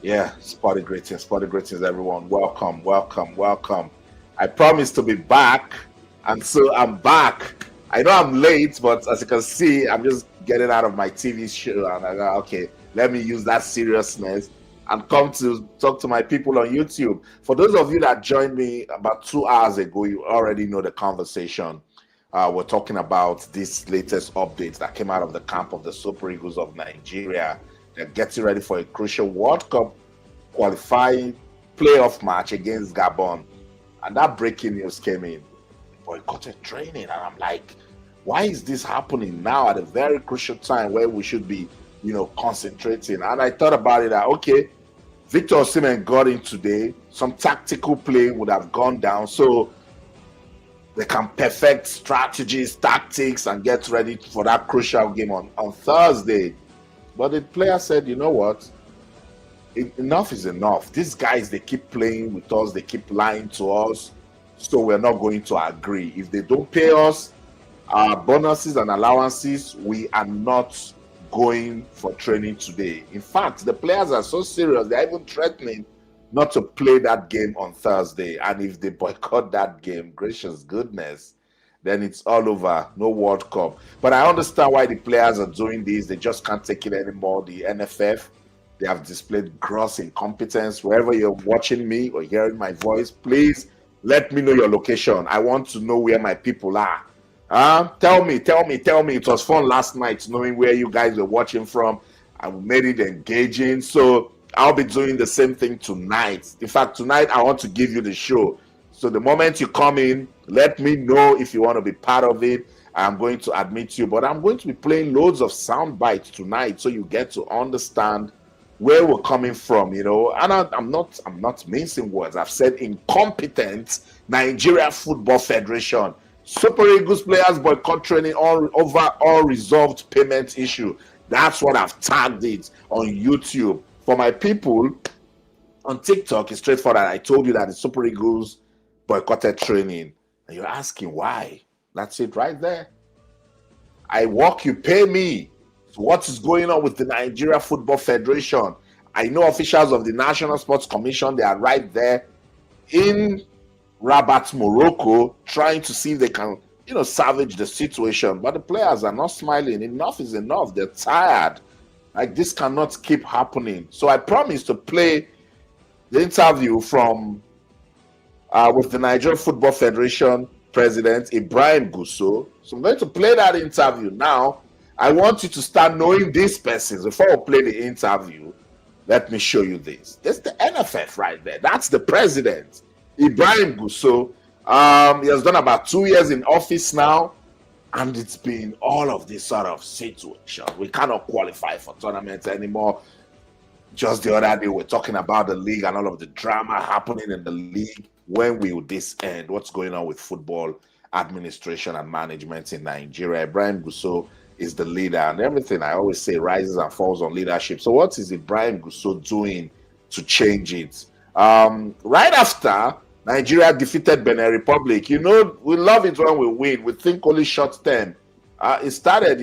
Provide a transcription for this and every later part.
Yeah, spotty greetings, everyone. Welcome, welcome, welcome. I promised to be back, and so I'm back. I know I'm late, but as you can see, I'm just getting out of my TV show, and I go, okay, let me use that seriousness and come to talk to my people on YouTube. For those of you that joined me about 2 hours ago, you already know the conversation. We're talking about this latest update that came out of the camp of the Super Eagles of Nigeria. They're getting ready for a crucial World Cup qualifying playoff match against Gabon. And that breaking news came in. Boycotted training. And I'm like, why is this happening now at a very crucial time where we should be, concentrating? And I thought about it that, okay, Victor Osimhen got in today. Some tactical play would have gone down. So they can perfect strategies, tactics, and get ready for that crucial game on Thursday. But the player said, you know what? Enough is enough. These guys, they keep playing with us. They keep lying to us. So we're not going to agree. If they don't pay us our bonuses and allowances, we are not going for training today. In fact, the players are so serious. They're even threatening not to play that game on Thursday. And if they boycott that game, gracious goodness, then it's all over. No World Cup. But I understand why the players are doing this. They just can't take it anymore. The NFF, they have displayed gross incompetence. Wherever you're watching me or hearing my voice, please let me know your location. I want to know where my people are. Tell me. It was fun last night knowing where you guys were watching from. I made it engaging. So I'll be doing the same thing tonight. In fact, tonight I want to give you the show. So the moment you come in, let me know if you want to be part of it. I'm going to admit you, but I'm going to be playing loads of sound bites tonight so you get to understand where we're coming from, And I'm not mincing words. I've said incompetent Nigeria Football Federation. Super Eagles players boycott training over unresolved payment issue. That's what I've tagged it on YouTube. For my people on TikTok, it's straightforward. I told you that the Super Eagles boycotted training. And you're asking why? That's it right there. I work, you pay me. So what is going on with the Nigeria Football Federation? I know officials of the National Sports Commission, they are right there in Rabat, Morocco, trying to see if they can, salvage the situation. But the players are not smiling. Enough is enough. They're tired. Like, this cannot keep happening. So I promised to play the interview from with the Nigeria Football Federation President Ibrahim Gusso. So I'm going to play that interview now. I want you to start knowing these persons. Before I play the interview, let me show you this. There's the NFF right there. That's the president, Ibrahim Gusso. He has done about 2 years in office now, and it's been all of this sort of situation. We cannot qualify for tournaments anymore. Just the other day, we're talking about the league and all of the drama happening in the league. When will this end? What's going on with football administration and management in Nigeria? Ibrahim Gusso is the leader, and everything I always say rises and falls on leadership. So what is Ibrahim Gusso doing to change it? Right after Nigeria defeated Benin Republic, we love it when we win. We think only short term. it started,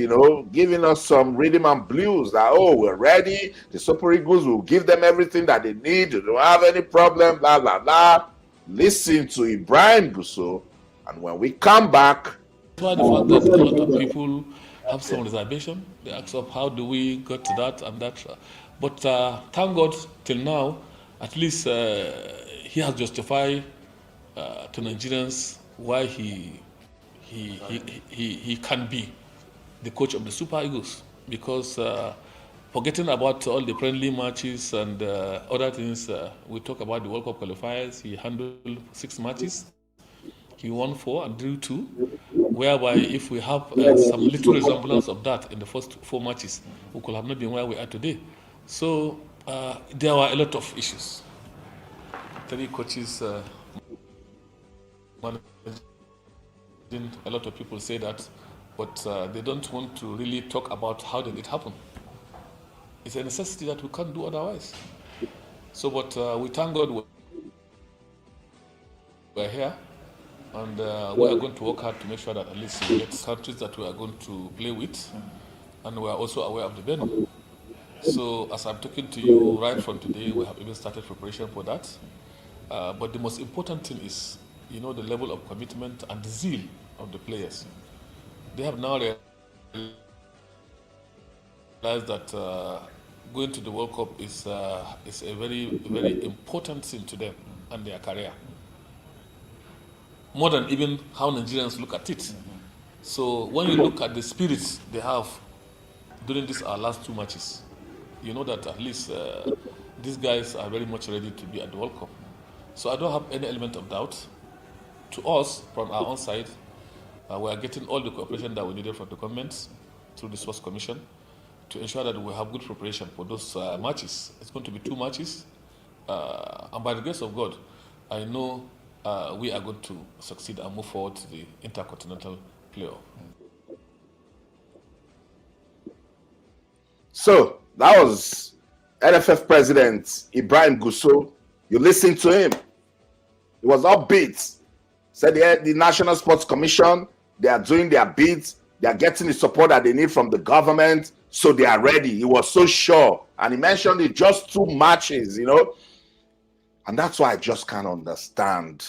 giving us some rhythm and blues that, oh, we're ready. The Super Eagles will give them everything that they need. They don't have any problem, blah, blah, blah. Listen to Ibrahim Gusso. And when we come back, Why the fact that a lot of people have some reservation. They ask up how do we get to that and that. But thank God till now, at least he has justified to Nigerians why he can be the coach of the Super Eagles, because forgetting about all the friendly matches and other things, we talk about the World Cup qualifiers. He handled 6 matches. He won 4 and drew 2, whereby if we have some little resemblance of that in the first 4 matches, we could have not been where we are today. So there were a lot of issues. 3 coaches managing, a lot of people say that, but they don't want to really talk about how did it happen. It's a necessity that we can't do otherwise. So, but we thank God we're here. And we are going to work hard to make sure that at least we get countries that we are going to play with, and we are also aware of the venue. So as I'm talking to you right from today, we have even started preparation for that. But the most important thing is, the level of commitment and the zeal of the players. They have now realized that going to the World Cup is a very, very important thing to them and their career, more than even how Nigerians look at it. So when you look at the spirits they have during these our last 2 matches, you know that at least these guys are very much ready to be at the World Cup. So I don't have any element of doubt. To us, from our own side, we are getting all the cooperation that we needed from the government through the Sports Commission to ensure that we have good preparation for those matches. It's going to be 2 matches, and by the grace of God, I know we are going to succeed and move forward to the Intercontinental playoff. So that was NFF President Ibrahim Gusso. You listened to him. He was upbeat. Said the National Sports Commission, they are doing their bits. They are getting the support that they need from the government, so they are ready. He was so sure. And he mentioned it just 2 matches, And that's why I just can't understand.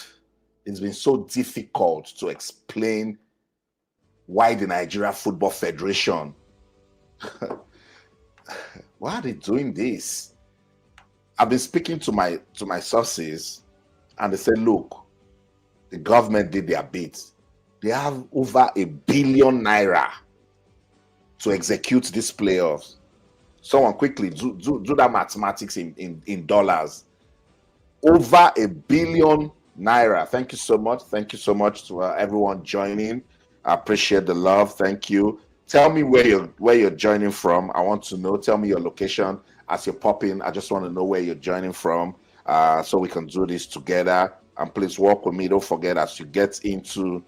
It's been so difficult to explain why the Nigeria Football Federation, why are they doing this? I've been speaking to my sources, and they said, look, the government did their bit. They have over ₦1 billion to execute these playoffs. Someone quickly do that mathematics in dollars. Over ₦1 billion. Thank you so much. Thank you so much to everyone joining. I appreciate the love. Thank you. Tell me where you're joining from. I want to know. Tell me your location as you're popping. I just want to know where you're joining from, so we can do this together. And please walk with me. Don't forget, as you get into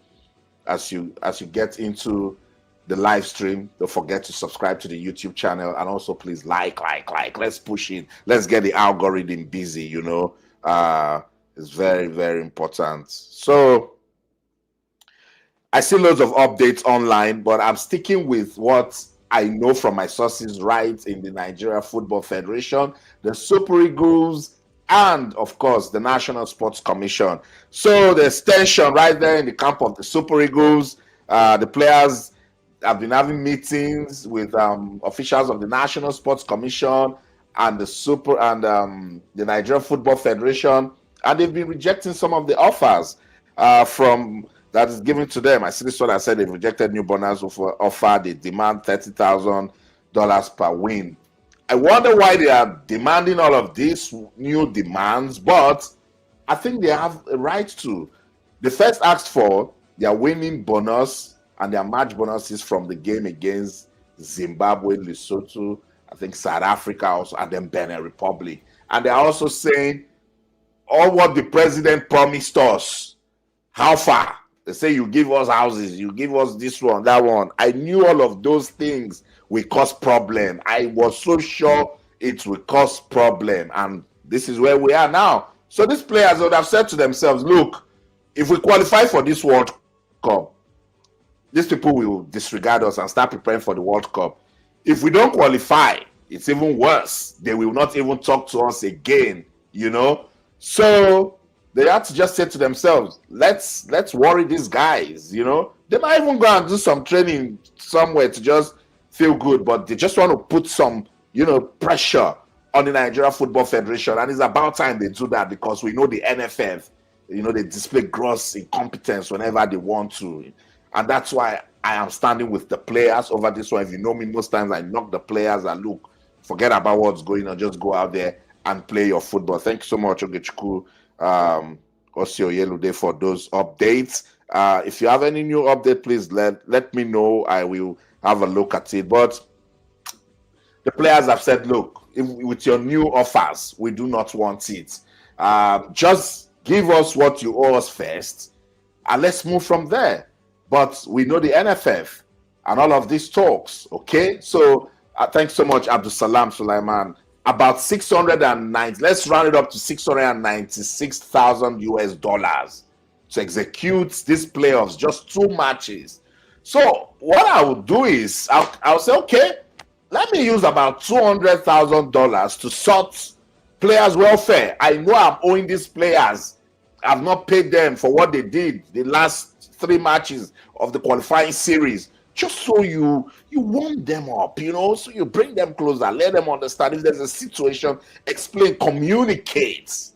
the live stream, don't forget to subscribe to the YouTube channel, and also please like. Let's push it. Let's get the algorithm busy. It's very, very important. So I see loads of updates online, but I'm sticking with what I know from my sources right in the Nigeria Football Federation, the Super Eagles, and of course the National Sports Commission. So there's tension right there in the camp of the Super Eagles. The players have been having meetings with officials of the National Sports Commission and the Nigeria Football Federation, and they've been rejecting some of the offers from that is given to them. I see this one. I said they've rejected New Bonners offer. They demand $30,000 per win. I wonder why they are demanding all of these new demands, but I think they have a right to. They first asked for their winning bonus and their match bonuses from the game against Zimbabwe, Lesotho, I think South Africa also, and then Benin Republic. And they're also saying all what the president promised us. How far? They say you give us houses, you give us this one, that one. I knew all of those things will cause problem. I was so sure it will cause problem. And this is where we are now. So these players would have said to themselves, look, if we qualify for this World Cup, these people will disregard us and start preparing for the World Cup. If we don't qualify, it's even worse. They will not even talk to us again, you know. So they have to just say to themselves, let's worry these guys, you know. They might even go and do some training somewhere to just feel good, but they just want to put some, you know, pressure on the Nigeria Football Federation. And it's about time they do that, because we know the NFF, you know, they display gross incompetence whenever they want to. And that's why I am standing with the players over this one. If you know me, most times I knock the players and look, forget about what's going on, just go out there and play your football. Thank you so much, Ogechukwu, Osio Yelude, for those updates. If you have any new update, please let me know. I will have a look at it. But the players have said, look, with your new offers, we do not want it. Just give us what you owe us first, and let's move from there. But we know the NFF and all of these talks, okay? So thanks so much, Abdul Salam Sulaiman. About 690, let's round it up to 696,000 US dollars to execute these playoffs, just 2 matches. So what I would do is I'll say, okay, let me use about $200,000 to sort players' welfare. I know I'm owing these players. I've not paid them for what they did the last 3 matches of the qualifying series. Just so you warm them up, you know, so you bring them closer, let them understand if there's a situation, explain, communicate.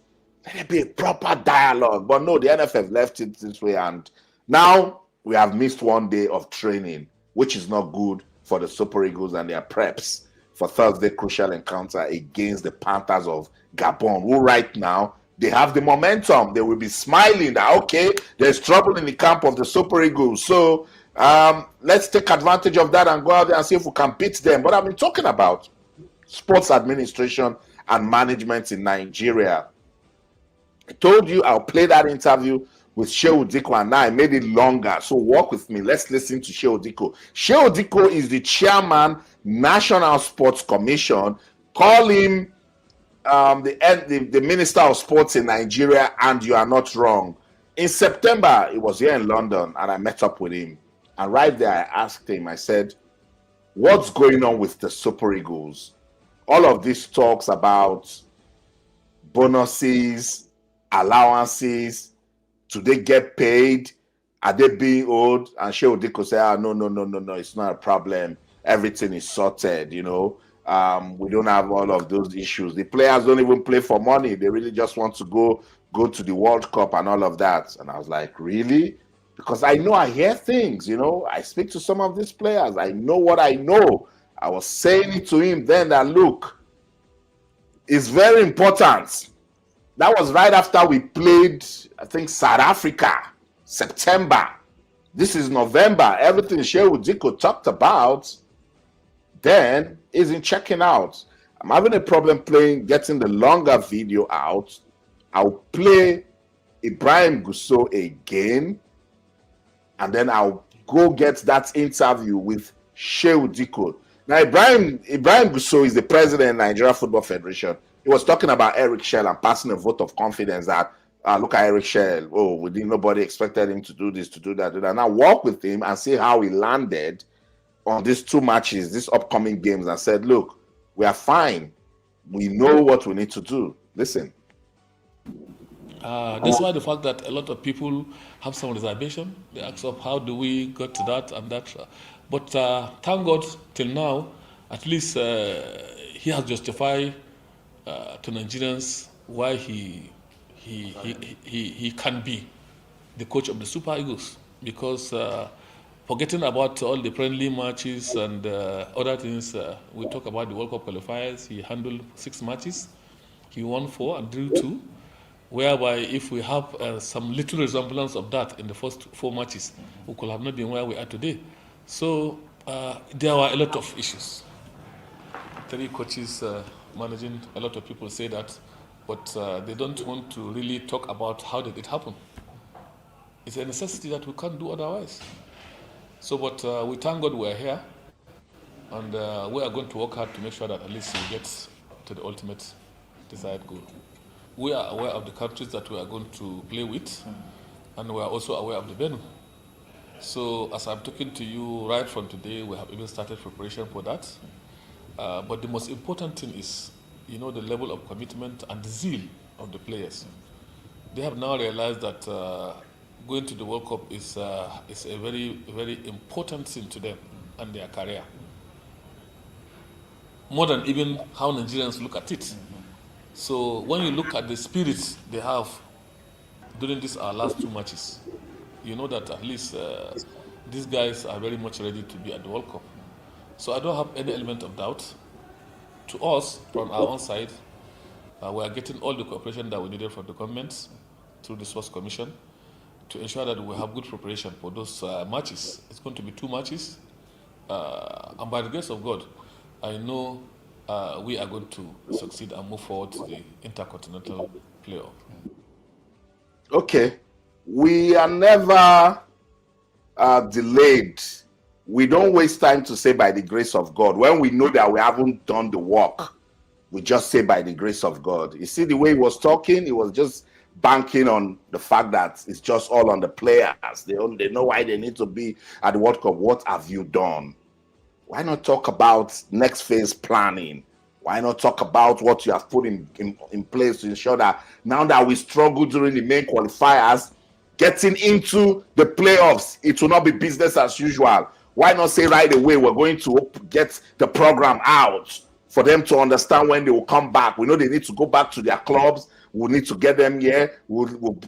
Let it be a proper dialogue. But no, the NFF left it this way, and now we have missed 1 day of training, which is not good for the Super Eagles and their preps for Thursday crucial encounter against the Panthers of Gabon, who right now, they have the momentum. They will be smiling that, okay, there's trouble in the camp of the Super Eagles. So let's take advantage of that and go out there and see if we can beat them. But I've been talking about sports administration and management in Nigeria. I told you I'll play that interview with Shehu Diko, and now I made it longer. So walk with me. Let's listen to Shehu Diko. Shehu Diko is the chairman, National Sports Commission. Call him the Minister of Sports in Nigeria, and you are not wrong. In September, he was here in London, and I met up with him. And right there, I asked him, I said, what's going on with the Super Eagles? All of these talks about bonuses, allowances, do they get paid? Are they being owed? And Shehu Diko said, no, it's not a problem. Everything is sorted, you know. We don't have all of those issues. The players don't even play for money. They really just want to go to the World Cup and all of that. And I was like, really? Because I know I hear things, you know. I speak to some of these players. I know what I know. I was saying it to him then that, look, it's very important. That was right after we played, I think, South Africa, September. This is November. Everything Shehu Diko talked about then isn't checking out. I'm having a problem getting the longer video out. I'll play Ibrahim Gusso again, and then I'll go get that interview with Shehu Diko. Now, Ibrahim Gusso is the president of Nigeria Football Federation. He was talking about Eric Shell and passing a vote of confidence that, look at Eric Shell. Oh, nobody expected him to do this, to do that, do that. Now walk with him and see how he landed on these 2 matches, these upcoming games, and said, look, we are fine. We know what we need to do. Listen. Despite the fact that a lot of people have some reservation, they ask up how do we get to that and that. But thank God, till now, at least he has justified to Nigerians why he can be the coach of the Super Eagles, because forgetting about all the friendly matches and other things, we talk about the World Cup qualifiers. He handled 6 matches. He won 4 and drew 2, whereby if we have some little resemblance of that in the first 4 matches, we could have not been where we are today. So there were a lot of issues. 3 coaches managing, a lot of people say that, but they don't want to really talk about how did it happen. It's a necessity that we can't do otherwise. So, but we thank God we're here, and we are going to work hard to make sure that at least we get to the ultimate desired goal. We are aware of the countries that we are going to play with, and we are also aware of the venue. So as I'm talking to you right from today, we have even started preparation for that. But the most important thing is, the level of commitment and the zeal of the players. They have now realized that going to the World Cup is a very, very important thing to them and their career. More than even how Nigerians look at it. So when you look at the spirits they have during these our last two matches, you know that at least these guys are very much ready to be at the World Cup. So I don't have any element of doubt. To us, from our own side, we are getting all the cooperation that we needed from the government through the Sports Commission to ensure that we have good preparation for those matches. It's going to be two matches, and by the grace of God, I know we are going to succeed and move forward to the intercontinental playoff. Okay, we are never delayed. We don't waste time to say by the grace of God. When we know that we haven't done the work, we just say by the grace of God. You see the way he was talking, he was just banking on the fact that it's just all on the players. They know why they need to be at the World Cup. What have you done? Why not talk about next phase planning? Why not talk about what you have put in place to ensure that now that we struggle during the main qualifiers, getting into the playoffs, it will not be business as usual. Why not say right away we're going to get the program out for them to understand when they will come back? We know they need to go back to their clubs. We'll need to get them here.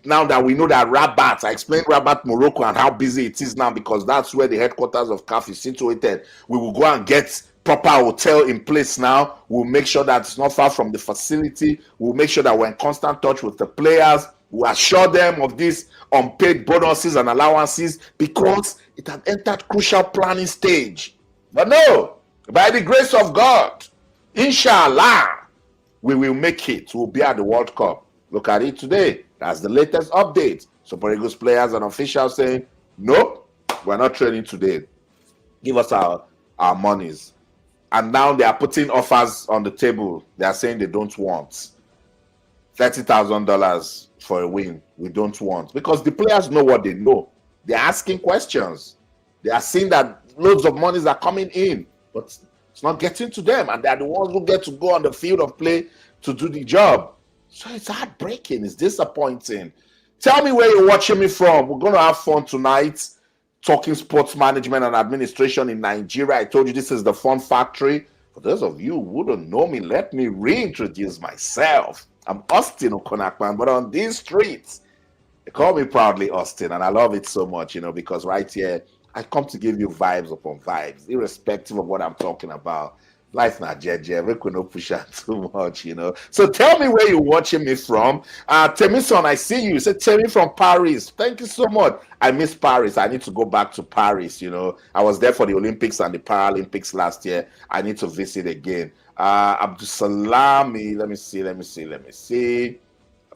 Now that we know that Rabat, I explained Rabat, Morocco, and how busy it is now because that's where the headquarters of CAF is situated. We will go and get proper hotel in place now. We'll make sure that it's not far from the facility. We'll make sure that we're in constant touch with the players. We'll assure them of these unpaid bonuses and allowances because it had entered crucial planning stage. But no, by the grace of God, inshallah, we will make it. We'll be at the World Cup. Look at it today. That's the latest update. Super Eagles players and officials saying, nope, we're not training today. Give us our monies. And now they are putting offers on the table. They are saying they don't want $30,000 for a win. We don't want. Because the players know what they know. They're asking questions. They are seeing that loads of monies are coming in. But it's not getting to them, and they're the ones who get to go on the field of play to do the job. So it's heartbreaking. It's disappointing. Tell me where you're watching me from. We're going to have fun tonight talking sports management and administration in Nigeria. I told you this is the Fun Factory. For those of you who don't know me, let me reintroduce myself. I'm Austin OKON-AKPAN, but on these streets, they call me proudly Austin, and I love it so much, because right here, I come to give you vibes upon vibes, irrespective of what I'm talking about. Life not jeje, we could not push out too much, So tell me where you're watching me from. Temison, I see you. You said Temi from Paris. Thank you so much. I miss Paris. I need to go back to Paris, I was there for the Olympics and the Paralympics last year. I need to visit again. Abdusalami, let me see. I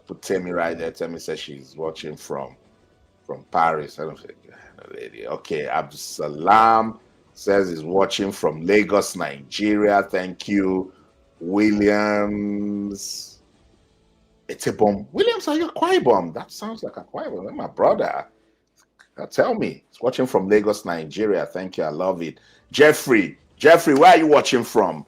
put Temi right there. Temi says she's watching from Paris. I don't think. Lady. Okay, Abdusalam says he's watching from Lagos, Nigeria. Thank you. Williams. It's a bomb. Williams, are you a Kwai-Bomb? That sounds like a Kwai-Bomb. That's my brother. Tell me. He's watching from Lagos, Nigeria. Thank you. I love it. Jeffrey, where are you watching from?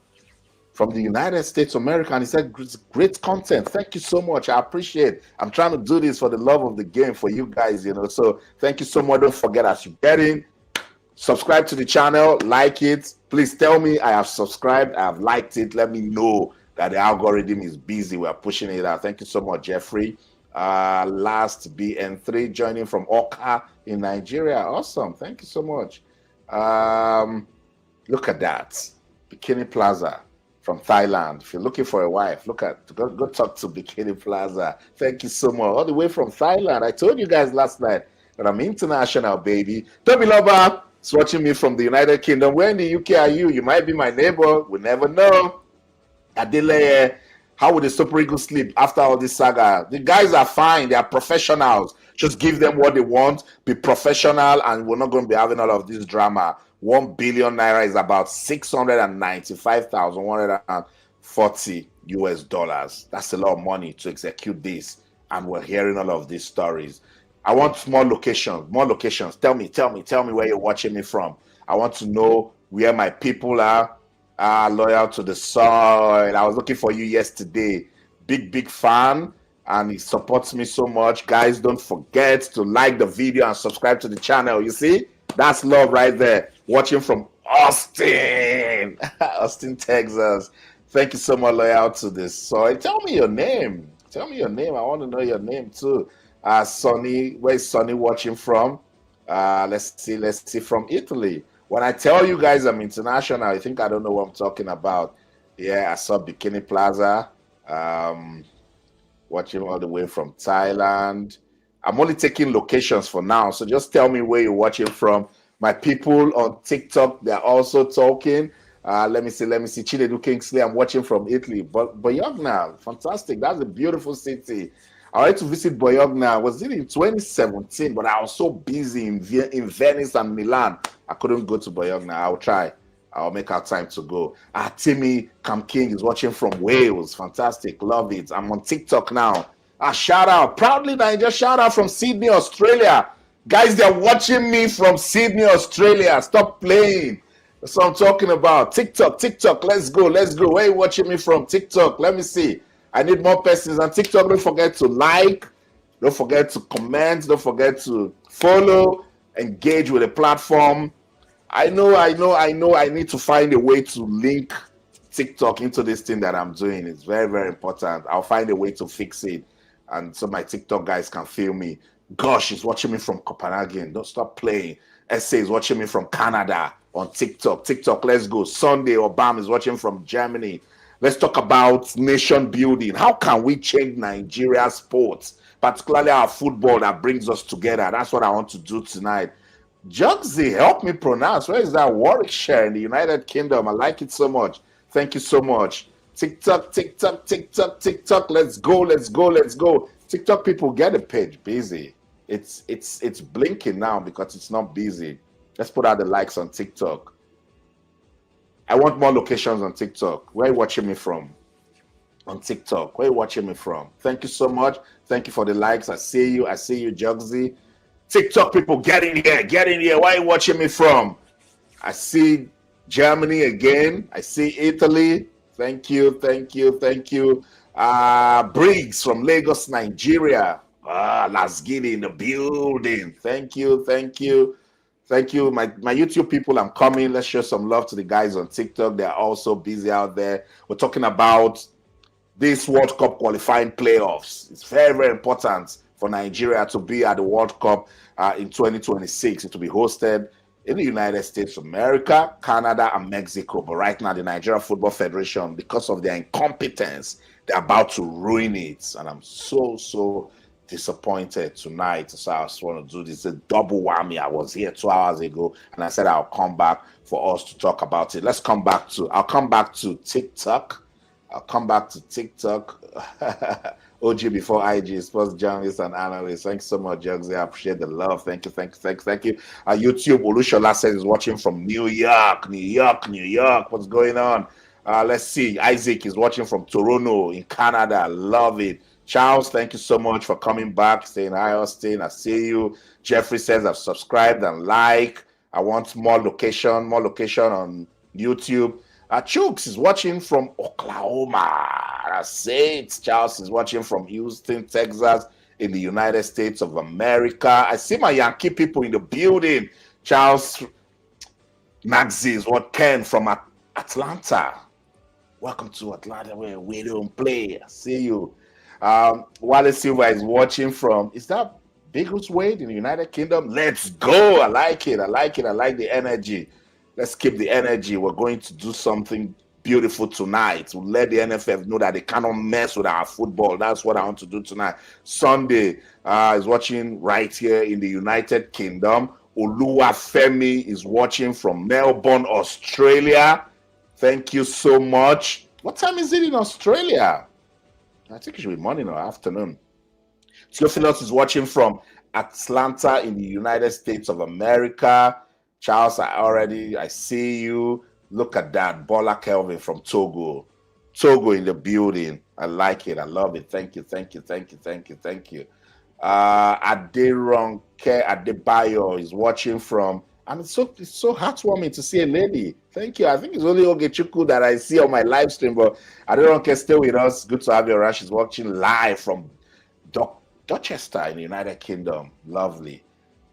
From the United States of America, and he said great content. Thank you so much. I appreciate it. I'm trying to do this for the love of the game for you guys, so thank you so much. Don't forget, as you get in, subscribe to the channel, like it. Please tell me I have subscribed, I have liked it. Let me know that the algorithm is busy. We're pushing it out. Thank you so much, Jeffrey. Last BN3 joining from Oka in Nigeria. Awesome. Thank you so much. Look at that. Bikini Plaza from Thailand. If you're looking for a wife, go talk to Bikini Plaza. Thank you so much. All the way from Thailand. I told you guys last night that I'm international, baby. Toby Lover is watching me from the United Kingdom. Where in the UK are you? You might be my neighbor. We never know. Adele, how would the Super Eagles sleep after all this saga? The guys are fine. They are professionals. Just give them what they want. Be professional, and we're not going to be having all of this drama. 1 billion naira is about 695,140 US dollars. That's a lot of money to execute this. And we're hearing all of these stories. I want more locations, more locations. Tell me where you're watching me from. I want to know where my people are loyal to the soil. I was looking for you yesterday. Big fan, and he supports me so much. Guys, don't forget to like the video and subscribe to the channel. You see, that's love right there. Watching from Austin, Austin, Texas. Thank you so much, loyal to this soil. Tell me your name. Tell me your name. I want to know your name too. Sonny, where's Sonny watching from? Let's see from Italy. When I tell you guys I'm international, I think I don't know what I'm talking about. Yeah, I saw Bikini Plaza. Watching all the way from Thailand. I'm only taking locations for now, so just tell me where you're watching from. My people on TikTok, they're also talking. Let me see. Chinedu Kingsley, I'm watching from Italy. But Bologna, fantastic. That's a beautiful city. I went to visit Bologna. Was it in 2017? But I was so busy in Venice and Milan. I couldn't go to Bologna. I'll try. I'll make our time to go. Timmy King is watching from Wales. Fantastic. Love it. I'm on TikTok now. Shout out. Proudly Niger. Shout out from Sydney, Australia. Guys, they're watching me from Sydney, Australia. Stop playing. That's what I'm talking about. TikTok. Let's go. Where are you watching me from? TikTok. Let me see. I need more persons on TikTok. Don't forget to like. Don't forget to comment. Don't forget to follow. Engage with the platform. I know. I need to find a way to link TikTok into this thing that I'm doing. It's very, very important. I'll find a way to fix it. And so my TikTok guys can feel me. Gosh, he's watching me from Copenhagen. Don't stop playing. SA is watching me from Canada on TikTok. Let's go. Sunday Obama is watching from Germany. Let's talk about nation building. How can we change Nigeria's sports, particularly our football that brings us together? That's what I want to do tonight. Jugsy, help me pronounce. Where is that? Warwickshire in the United Kingdom. I like it so much. Thank you so much. TikTok. Let's go. TikTok people, get the page busy. It's blinking now because it's not busy. Let's put out the likes on TikTok. I want more locations on TikTok. Where are you watching me from? On TikTok. Where are you watching me from? Thank you so much. Thank you for the likes. I see you, Jugsy. TikTok people, get in here. Where are you watching me from? I see Germany again. I see Italy. Thank you. Briggs from Lagos, Nigeria. Lasgidi in the building. Thank you. My YouTube people, I'm coming. Let's show some love to the guys on TikTok. They're also busy out there. We're talking about this World Cup qualifying playoffs. It's very, very important for Nigeria to be at the World Cup in 2026. It will be hosted in the United States of America, Canada, and Mexico. But right now, the Nigeria Football Federation, because of their incompetence, they're about to ruin it. And I'm so disappointed tonight. So I just want to do this, a double whammy. I was here 2 hours ago, and I said I'll come back for us to talk about it. I'll come back to TikTok. OG before IG, sports journalist and analyst. Thanks so much, Jugsy. I appreciate the love. Thank you. YouTube, Olushola says is watching from New York. What's going on? Let's see. Isaac is watching from Toronto in Canada. Love it. Charles, thank you so much for coming back, saying hi, Austin. I see you. Jeffrey says I've subscribed and like. I want more location on YouTube. Chooks is watching from Oklahoma. That's it. Charles is watching from Houston, Texas, in the United States of America. I see my Yankee people in the building. Charles Maxi is Ken from Atlanta. Welcome to Atlanta, where we don't play. I see you. Wale Silva is watching from, is that Biggles Wade in the United Kingdom? Let's go. I like it. I like the energy. Let's keep the energy. We're going to do something beautiful tonight. We'll let the NFF know that they cannot mess with our football. That's what I want to do tonight. Sunday is watching right here in the United Kingdom. Oluwafemi is watching from Melbourne, Australia. Thank you so much. What time is it in Australia? I think it should be morning or afternoon. Theophilus is watching from Atlanta in the United States of America. Charles, I see you. Look at that. Bola Kelvin from Togo. Togo in the building. I like it. I love it. Thank you. Aderonke Adebayo is watching from, and it's so heartwarming to see a lady. Thank you. I think it's only Ogechukwu that I see on my live stream, but Aderonke, stay with us. Good to have you around. She's watching live from Dorchester in the United Kingdom. Lovely.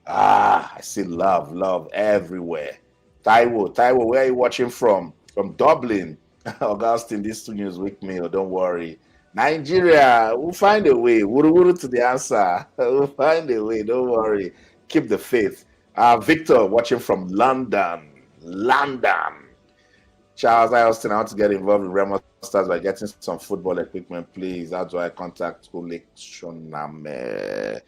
I see love everywhere. Taiwo, where are you watching from? From Dublin. Augustine, this 2 news with me, don't worry. Nigeria, we'll find a way. Wuru to the answer. We'll find a way, don't worry. Keep the faith. Victor, watching from London. Charles, Austin, I want to get involved with Remo Stars by getting some football equipment, please. How do I contact Shoname?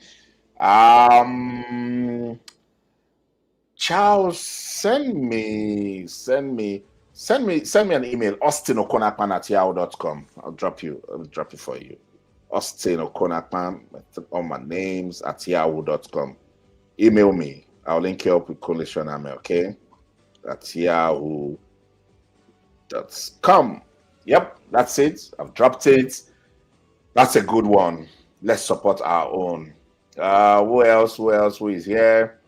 Charles, send me an email, AustinOKON-AKPAN@yahoo.com. I'll drop it for you. AustinOKON-AKPAN, all my names @yahoo.com. Email me. I'll link you up with Shoname, okay? At yahoo.com. Yep, that's it. I've dropped it. That's a good one. Let's support our own. Who else? Who is here?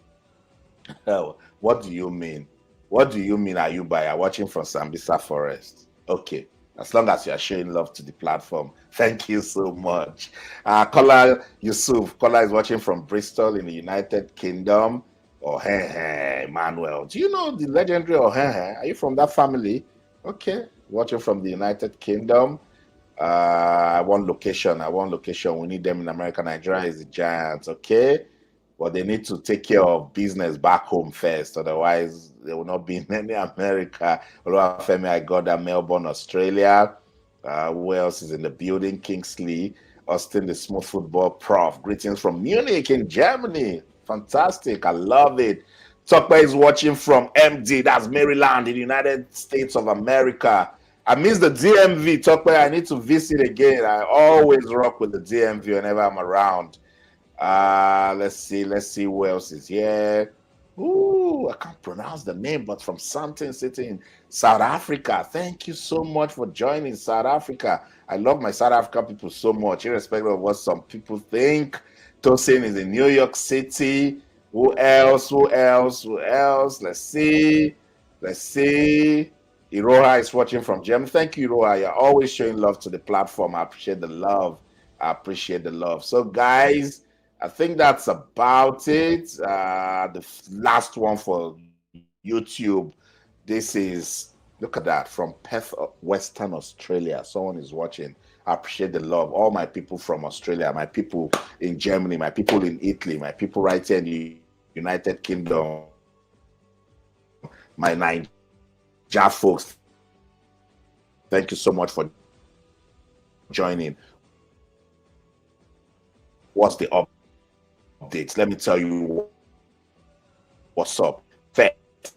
What do you mean? What do you mean, Ayuba? Watching from Sambisa Forest? Okay, as long as you are showing love to the platform. Thank you so much. Kola Yusuf. Kola is watching from Bristol in the United Kingdom. Emmanuel. Do you know the legendary Ohehe? Are you from that family? Okay, watching from the United Kingdom. One location. We need them in America. Nigeria is the giants, okay? But they need to take care of business back home first. Otherwise, they will not be in any America. Femi, I got that Melbourne, Australia. Who else is in the building? Kingsley. Austin, the smooth football prof. Greetings from Munich in Germany. Fantastic. I love it. Tokpa is watching from MD. That's Maryland in the United States of America. I miss the DMV. Tokpa, I need to visit again. I always rock with the DMV whenever I'm around. Let's see who else is here. Ooh, I can't pronounce the name, but from something city in South Africa. Thank you so much for joining South Africa. I love my South Africa people so much, irrespective of what some people think. Tosin is in New York City. Who else? Let's see. Iroha is watching from Germany. Thank you, Iroha. You're always showing love to the platform. I appreciate the love. So, guys, I think that's about it. The last one for YouTube. This is, look at that, from Perth, Western Australia. Someone is watching. I appreciate the love. All my people from Australia, my people in Germany, my people in Italy, my people right here in the United Kingdom, my Nigeria folks. Thank you so much for joining. What's the updates? Let me tell you what's up. First,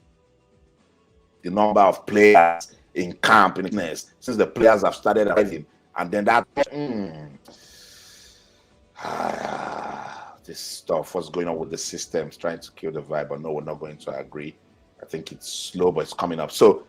the number of players in camp since the players have started arriving, and then that this stuff, what's going on with the systems, trying to kill the vibe, but no, we're not going to agree. I think it's slow, but it's coming up. So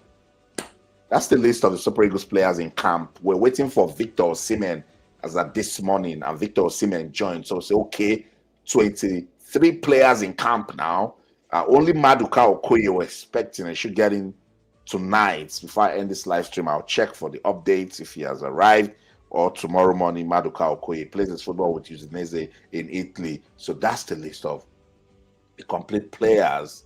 that's the list of the Super Eagles players in camp. We're waiting for Victor Osimhen as of this morning, and Victor Osimhen joined. So say, okay, 23 players in camp now. Only Maduka Okoye we're expecting. I should get in tonight. Before I end this live stream, I'll check for the updates if he has arrived. Or tomorrow morning, Maduka Okoye plays his football with Udinese in Italy. So that's the list of the complete players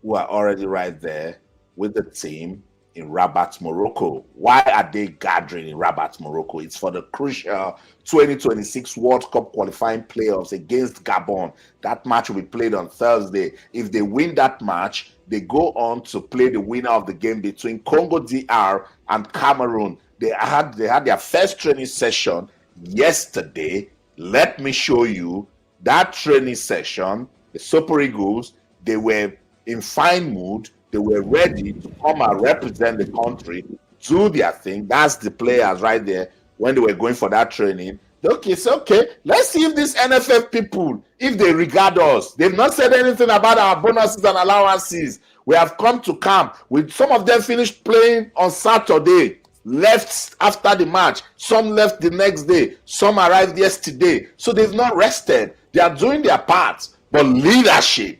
who are already right there with the team in Rabat, Morocco. Why are they gathering in Rabat, Morocco? It's for the crucial 2026 World Cup qualifying playoffs against Gabon. That match will be played on Thursday. If they win that match, they go on to play the winner of the game between Congo DR and Cameroon. They had their first training session yesterday. Let me show you that training session. The Super Eagles, they were in fine mood. They were ready to come and represent the country, do their thing. That's the players right there when they were going for that training. Okay, so let's see if these NFF people, if they regard us. They've not said anything about our bonuses and allowances. We have come to camp. With some of them finished playing on Saturday, left after the match. Some left the next day. Some arrived yesterday. So they've not rested. They are doing their part, but leadership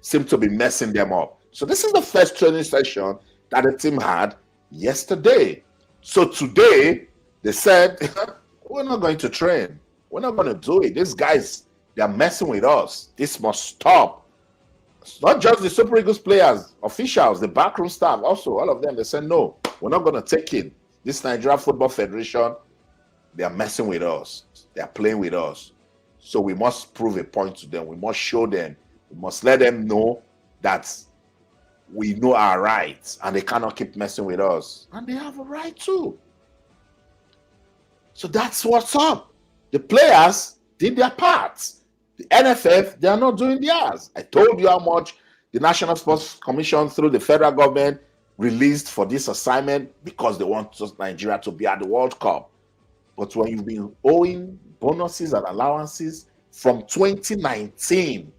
seems to be messing them up. So this is the first training session that the team had yesterday. So today, they said, we're not going to train. We're not going to do it. These guys, they're messing with us. This must stop. It's not just the Super Eagles players, officials, the backroom staff, also, all of them, they said, no, we're not going to take it. This Nigeria Football Federation, they are messing with us. They are playing with us. So we must prove a point to them. We must show them. We must let them know that we know our rights and they cannot keep messing with us. And they have a right too. So that's what's up. The players did their parts. The NFF, they are not doing theirs. I told you how much the National Sports Commission through the federal government released for this assignment because they want Nigeria to be at the World Cup. But when you've been owing bonuses and allowances from 2019,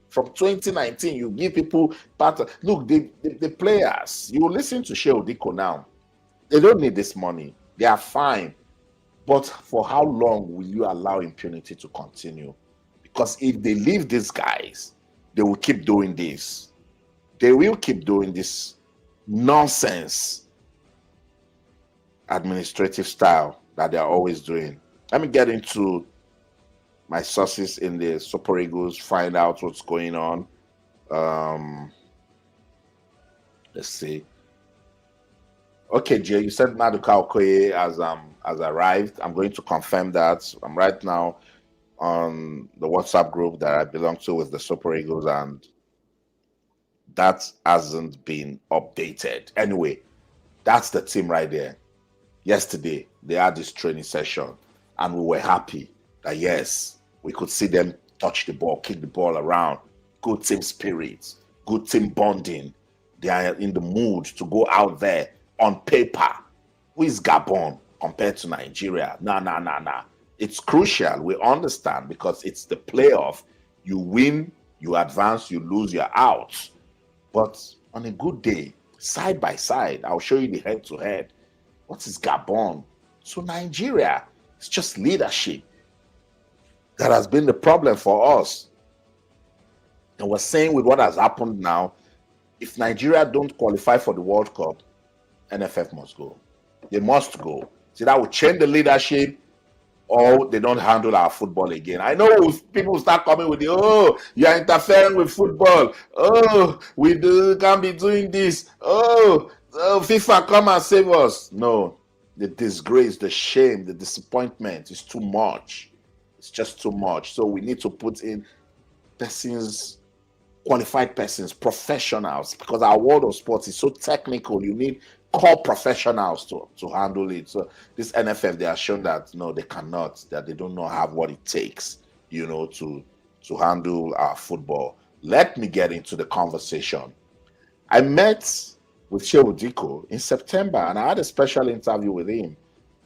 you give people part of, look, the players, you listen to Shehu Diko now, they don't need this money. They are fine. But for how long will you allow impunity to continue? Because if they leave these guys, they will keep doing this. They will keep doing this nonsense administrative style that they are always doing. Let me get into my sources in the Super Eagles, find out what's going on. Let's see. Okay, Jay, you said Maduka Okoye has arrived. I'm going to confirm that. I'm right now on the WhatsApp group that I belong to with the Super Eagles, and that hasn't been updated. Anyway, that's the team right there. Yesterday, they had this training session, and we were happy that, yes, we could see them touch the ball, kick the ball around. Good team spirit, good team bonding. They are in the mood to go out there on paper. Who is Gabon compared to Nigeria? Nah. It's crucial. We understand because it's the playoff. You win, you advance, you lose, you're out. But on a good day, side by side, I'll show you the head-to-head. What is Gabon? So Nigeria, it's just leadership that has been the problem for us. And we're saying with what has happened now, if Nigeria don't qualify for the World Cup, NFF must go. They must go. See, that will change the leadership, or they don't handle our football again. I know people start coming with you're interfering with football. We can't be doing this. FIFA, come and save us. No, the disgrace, the shame, the disappointment is too much. It's just too much. So we need to put in persons, qualified persons, professionals, because our world of sports is so technical. You need core professionals to handle it. So this NFF, they are shown that no, they cannot, that they don't know have what it takes, to handle our football. Let me get into the conversation. I met with Shehu Diko in September, and I had a special interview with him.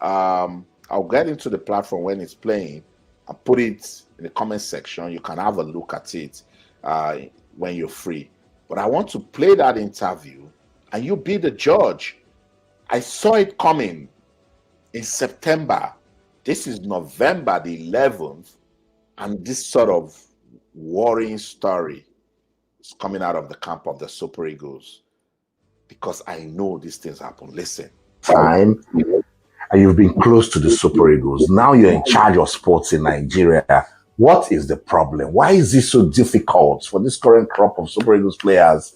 I'll get into the platform when it's playing and put it in the comment section. You can have a look at it when you're free. But I want to play that interview and you be the judge. I saw it coming in September. This is November the 11th, and this sort of worrying story is coming out of the camp of the Super Eagles, because I know these things happen. Listen. Time, and you've been close to the Super Eagles. Now you're in charge of sports in Nigeria. What is the problem? Why is it so difficult for this current crop of Super Eagles players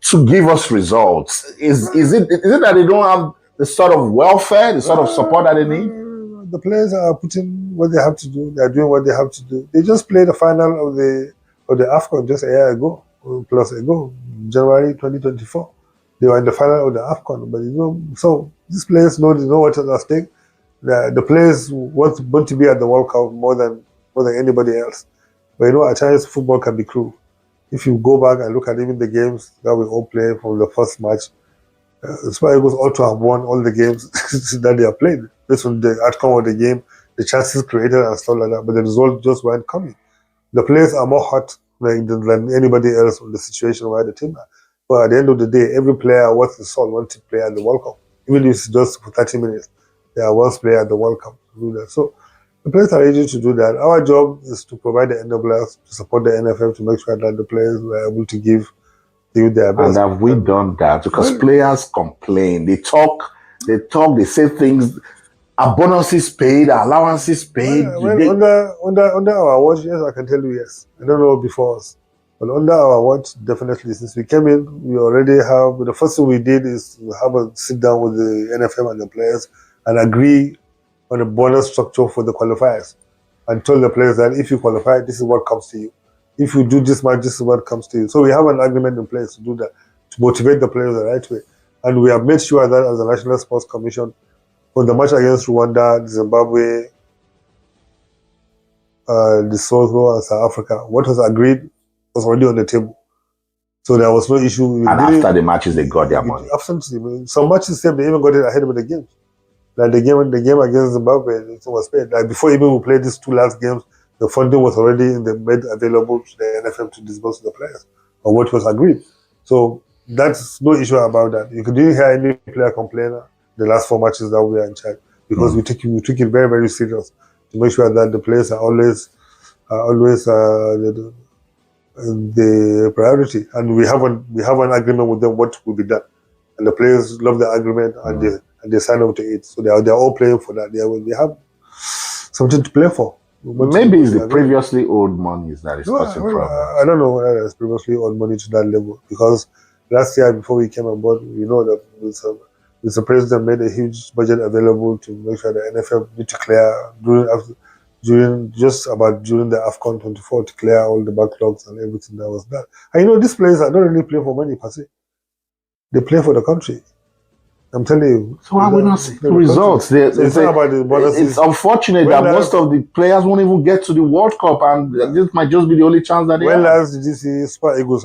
to give us results? Is it that they don't have the sort of welfare, the sort of support that they need? The players are putting what they have to do. They are doing what they have to do. They just played the final of the AFCON just a year ago, January 2024. They were in the final of the AFCON, but so these players know what is at stake. The players want to be at the World Cup more than anybody else. But at times football can be cruel. If you go back and look at even the games that we all played from the first match, the Super Eagles ought to have won all the games that they have played based on the outcome of the game, the chances created and stuff like that. But the results just weren't coming. The players are more hot than anybody else on the situation where the team are. But at the end of the day, every player wants to play at the World Cup. Even if it's just for 30 minutes, they are once player at the World Cup. So The players are ready to do that. Our job is to provide the enablers, to support the NFF, to make sure that the players were able to give their best. And have we done that? Because players complain. They talk, they say things. Are bonuses paid? Are allowances paid? Under our watch, yes, I can tell you yes. I don't know before us. But under our watch, definitely. Since we came in, we already have, the first thing we did is to have a sit down with the NFM and the players and agree on a bonus structure for the qualifiers and told the players that if you qualify, this is what comes to you. If you do this much, this is what comes to you. So we have an agreement in place to do that, to motivate the players the right way. And we have made sure that as the National Sports Commission, for the match against Rwanda, Zimbabwe, Lesotho, and South Africa, what was agreed was already on the table. So there was no issue. And after the matches, they got their money. Absolutely. Some matches, they even got it ahead of the games. Like the game against Zimbabwe, it was paid. Like before even we played these two last games, the funding was already made available to the NFM to disburse to the players, or what was agreed. So that's no issue about that. You didn't hear any player complain the last 4 matches that we were in charge, because we took it very, very serious to make sure that the players are always the priority, and we have an agreement with them what will be done, and the players love the agreement and they sign up to it. So they're all playing for that. They have something to play for. Maybe it's the previously owed monies that is causing problems. I don't know whether there's previously owed money to that level, because last year before we came on board, we know that Mr. President made a huge budget available to make sure the NFF need to clear during the AFCON 24 to clear all the backlogs and everything that was done. And these players are not really playing for money per se. They play for the country. I'm telling you. So why are we not seeing the results? It's unfortunate that most of the players won't even get to the World Cup, and this might just be the only chance that they have. When last did you see Super Eagles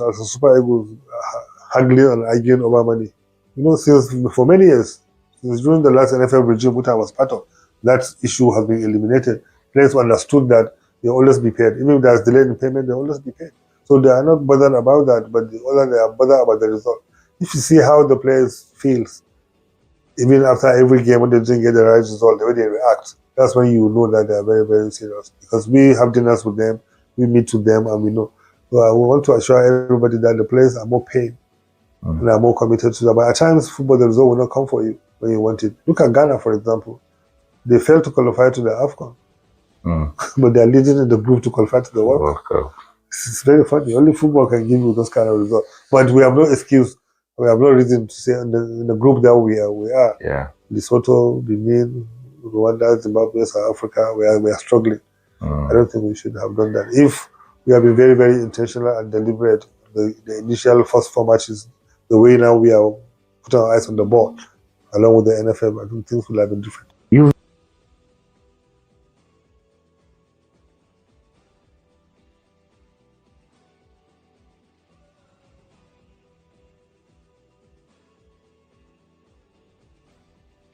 haggling and arguing over money? Since for many years, since during the last NFF regime, which I was part of, that issue has been eliminated. Players understood that they always be paid. Even if there's delay in payment, they always be paid. So they are not bothered about that, but they are bothered about the result. If you see how the players feels, even after every game when they didn't get the right result, the way they react, that's when you know that they are very, very serious. Because we have dinners with them, we meet with them, and we know. So I want to assure everybody that the players are more paid and are more committed to that. But at times, football, the result will not come for you when you want it. Look at Ghana, for example. They failed to qualify to the AFCON. But they are leading in the group to qualify to the World Cup. It's very funny. Only football can give you those kind of results. But we have no excuse. We have no reason to say in the group that we are. Yeah. Lesotho, Benin, Rwanda, Zimbabwe, South Africa, we are struggling. I don't think we should have done that. If we have been very, very intentional and deliberate, the initial first 4 matches, the way now we are putting our eyes on the ball, along with the NFF, I think things would have been different.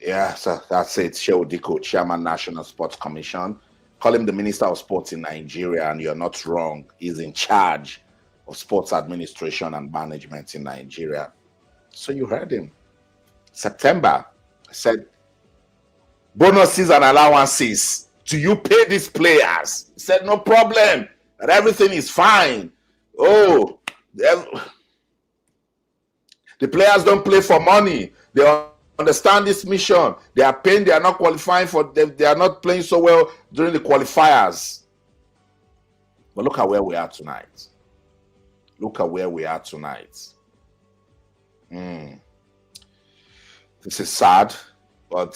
Yeah, so that's it. Shehu Diko, Chairman, National Sports Commission. Call him the Minister of Sports in Nigeria, and you're not wrong. He's in charge of sports administration and management in Nigeria. So you heard him. September, I said, bonuses and allowances. Do you pay these players? He said, no problem. And everything is fine. Oh, the players don't play for money. They understand this mission. They are paying, they are not qualifying for them, they are not playing so well during the qualifiers. But look at where we are tonight. Look at where we are tonight. This is sad, but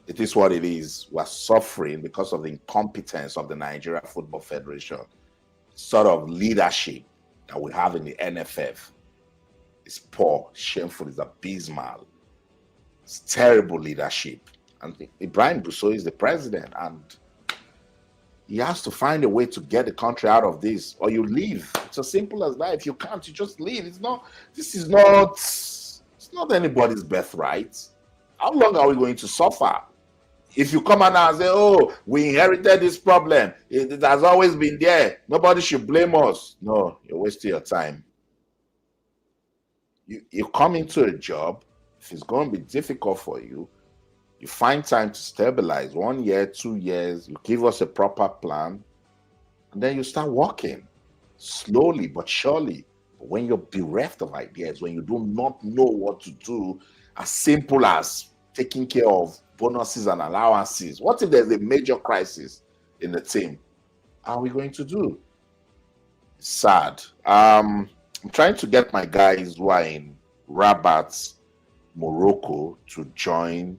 it is what it is. We're suffering because of the incompetence of the Nigeria Football Federation. Sort of leadership that we have in the NFF is poor, shameful, is abysmal. It's terrible leadership. And Ibrahim Bousso is the president, and he has to find a way to get the country out of this, or you leave. It's as simple as that. If you can't, you just leave. It's not anybody's birthright. How long are we going to suffer? If you come out and say, oh, we inherited this problem, it has always been there, nobody should blame us. No, you're wasting your time. You come into a job, if it's going to be difficult for you, You find time to stabilize 1 year, 2 years, you give us a proper plan, and then you start working slowly but surely. But when you're bereft of ideas, when you do not know what to do, as simple as taking care of bonuses and allowances, what if there's a major crisis in the team? How are we going to do? It's sad. I'm trying to get my guys who are in Rabat, Morocco, to join,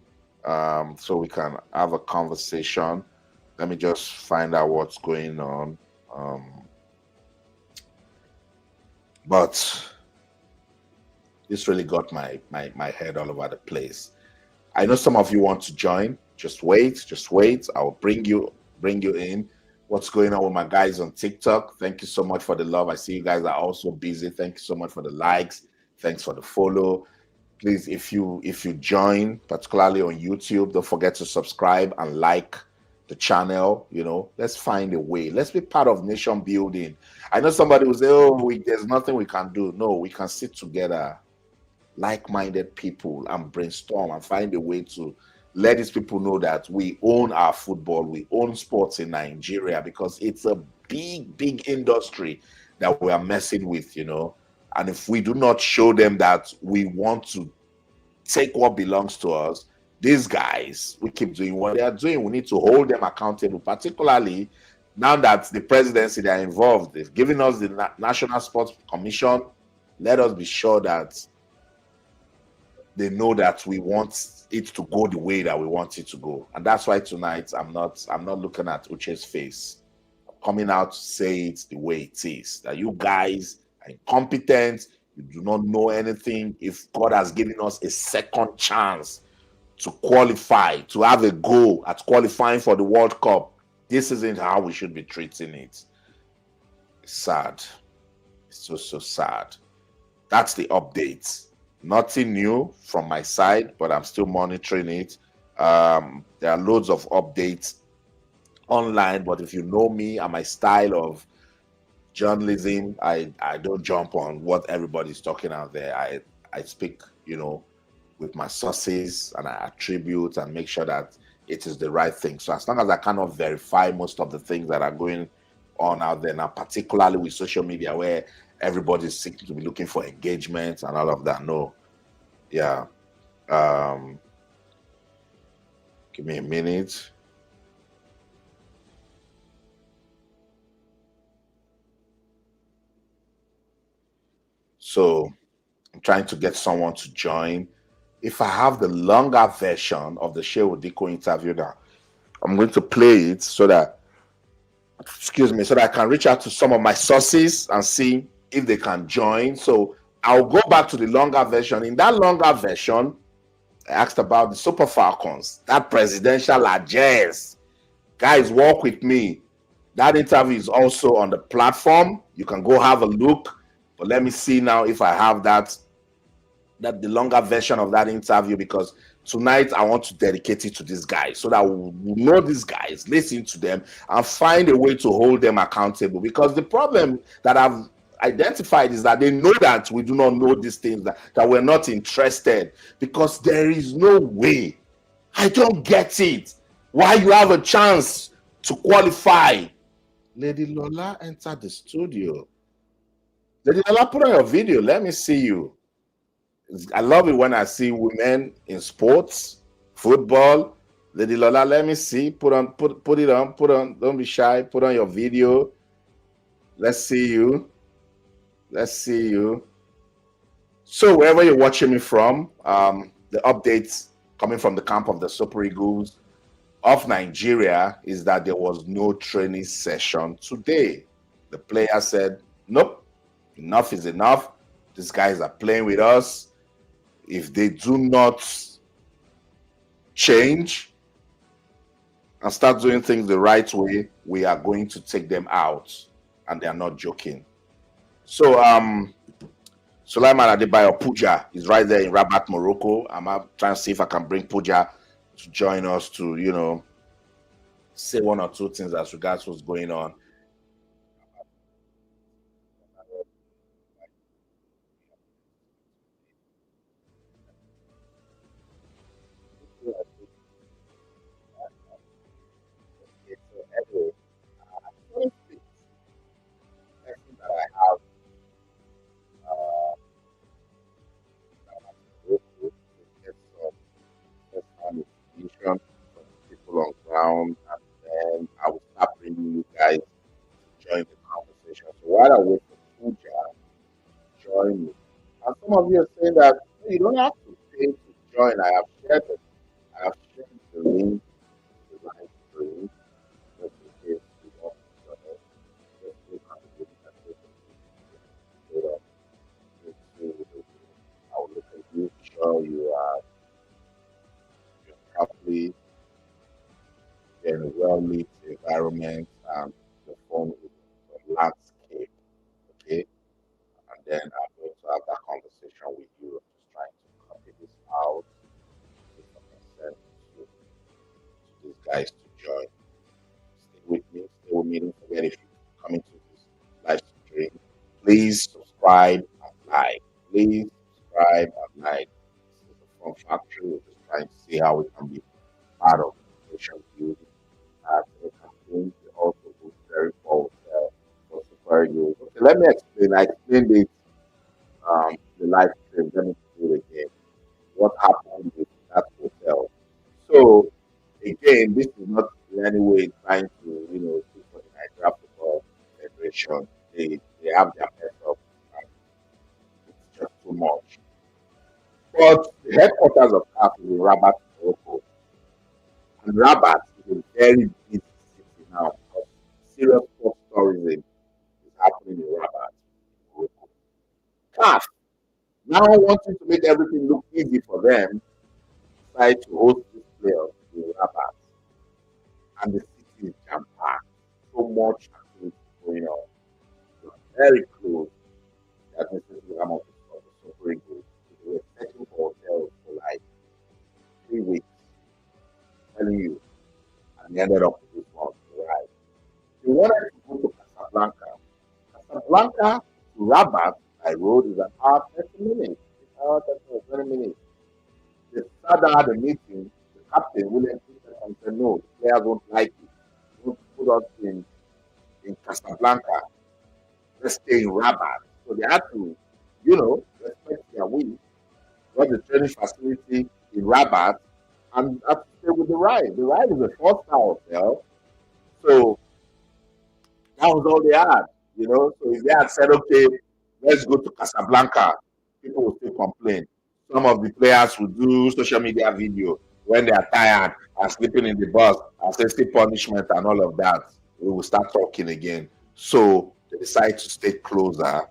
so we can have a conversation. Let me just find out what's going on. But this really got my head all over the place. I know some of you want to join. Just wait, just wait. I'll bring you in. What's going on with my guys on TikTok? Thank you so much for the love. I see you guys are also busy. Thank you so much for the likes. Thanks for the follow. Please, if you join, particularly on YouTube, don't forget to subscribe and like the channel. You know, let's find a way. Let's be part of nation building. I know somebody will say, oh, there's nothing we can do. No, we can sit together, like-minded people, and brainstorm and find a way to let these people know that we own our football, we own sports in Nigeria, because it's a big industry that we are messing with, you know. And if we do not show them that we want to take what belongs to us, these guys, we keep doing what they are doing. We need to hold them accountable, particularly now that the presidency, they are involved. They've given us the National Sports Commission. Let us be sure that they know that we want it to go the way that we want it to go. And that's why tonight I'm not looking at Uche's face. I'm coming out to say it the way it is. That you guys are incompetent, you do not know anything. If God has given us a second chance to qualify, to have a go at qualifying for the World Cup, this isn't how we should be treating it. It's sad. It's so sad. That's the update. Nothing new from my side, but I'm still monitoring it. There are loads of updates online, but if you know me and my style of journalism, I don't jump on what everybody's talking out there. I speak, you know, with my sources, and I attribute and make sure that it is the right thing. So as long as I cannot verify most of the things that are going on out there now, particularly with social media, where everybody's seeking to be looking for engagement and all of that. No, yeah. Give me a minute. So I'm trying to get someone to join. If I have the longer version of the Shehu Diko interview now, I'm going to play it so that, excuse me, so that I can reach out to some of my sources and see if they can join. So I'll go back to the longer version. In that longer version, I asked about the Super Falcons, that presidential address. Guys, walk with me. That interview is also on the platform. You can go have a look. But let me see now if I have that the longer version of that interview, because tonight I want to dedicate it to these guys so that we know these guys, listen to them, and find a way to hold them accountable. Because the problem that I've identified is that they know that we do not know these things, that we're not interested, because there is no way. I don't get it. Why you have a chance to qualify? Lady Lola entered the studio. Lady Lola, put on your video. Let me see you. I love it when I see women in sports, football. Lady Lola, let me see. Put it on. Don't be shy. Put on your video. Let's see you. Let's see you. So wherever you're watching me from, the updates coming from the camp of the Super Eagles of Nigeria is that there was no training session today. The player said, nope, enough is enough. These guys are playing with us. If they do not change and start doing things the right way, we are going to take them out. And they are not joking. So Sulaiman Adebayo Puja is right there in Rabat, Morocco. I'm trying to see if I can bring Puja to join us to, you know, say one or two things as regards what's going on. gotta wait for Puja to join you. And some of you are saying that you don't have to pay to join. I have shared the link to the live stream just in case you want to join us. Just click on the link and click on the I will look at you, show you you're properly in a well lit environment and the phone with the landscape. Okay. And then I'm going to have that conversation with you. I'm just trying to copy this out. See if I can send to these guys to join. Stay with me. Stay with me. Don't forget, if you're coming to this live stream, please subscribe and like. Please subscribe and like. This is a fun factory. We're just trying to see how we can be part of the nation building. The campaign. They also do very well for Super Eagles. Okay, let me explain. I explained it the live stream. Let me do it again. What happened with that hotel? So again, this is not in any way trying to, speak for the Nigeria Football Federation. They have their mess up. And it's just too much. But the headquarters of CAF is in Rabat, Morocco. And Rabat is a very busy city now because serious sports tourism is happening in Rabat, Morocco. CAF now wanting to make everything look easy for them, decide to host this playoff in Rabat. And the city is jam-packed. So much activity going on. We are very close to the administrative arm of the Super Eagles. They were searching for hotels for like 3 weeks, telling you, and they ended up with this one, right? They wanted to go to Casablanca. Casablanca to Rabat by road is an hour 30 minutes. It's an hour 20 minutes. They sat down at the meeting, the captain, William Peter, and said, no, the players won't like it. They won't put us in Casablanca. Let's stay in Rabat. So they had to, respect their will, got the training facility in Rabat, and had to stay with the ride. The ride is a 4-star hotel. So that was all they had, So if they had said, okay, let's go to Casablanca, people will still complain. Some of the players will do social media video when they are tired and sleeping in the bus and say punishment and all of that. We will start talking again. So they decide to stay closer,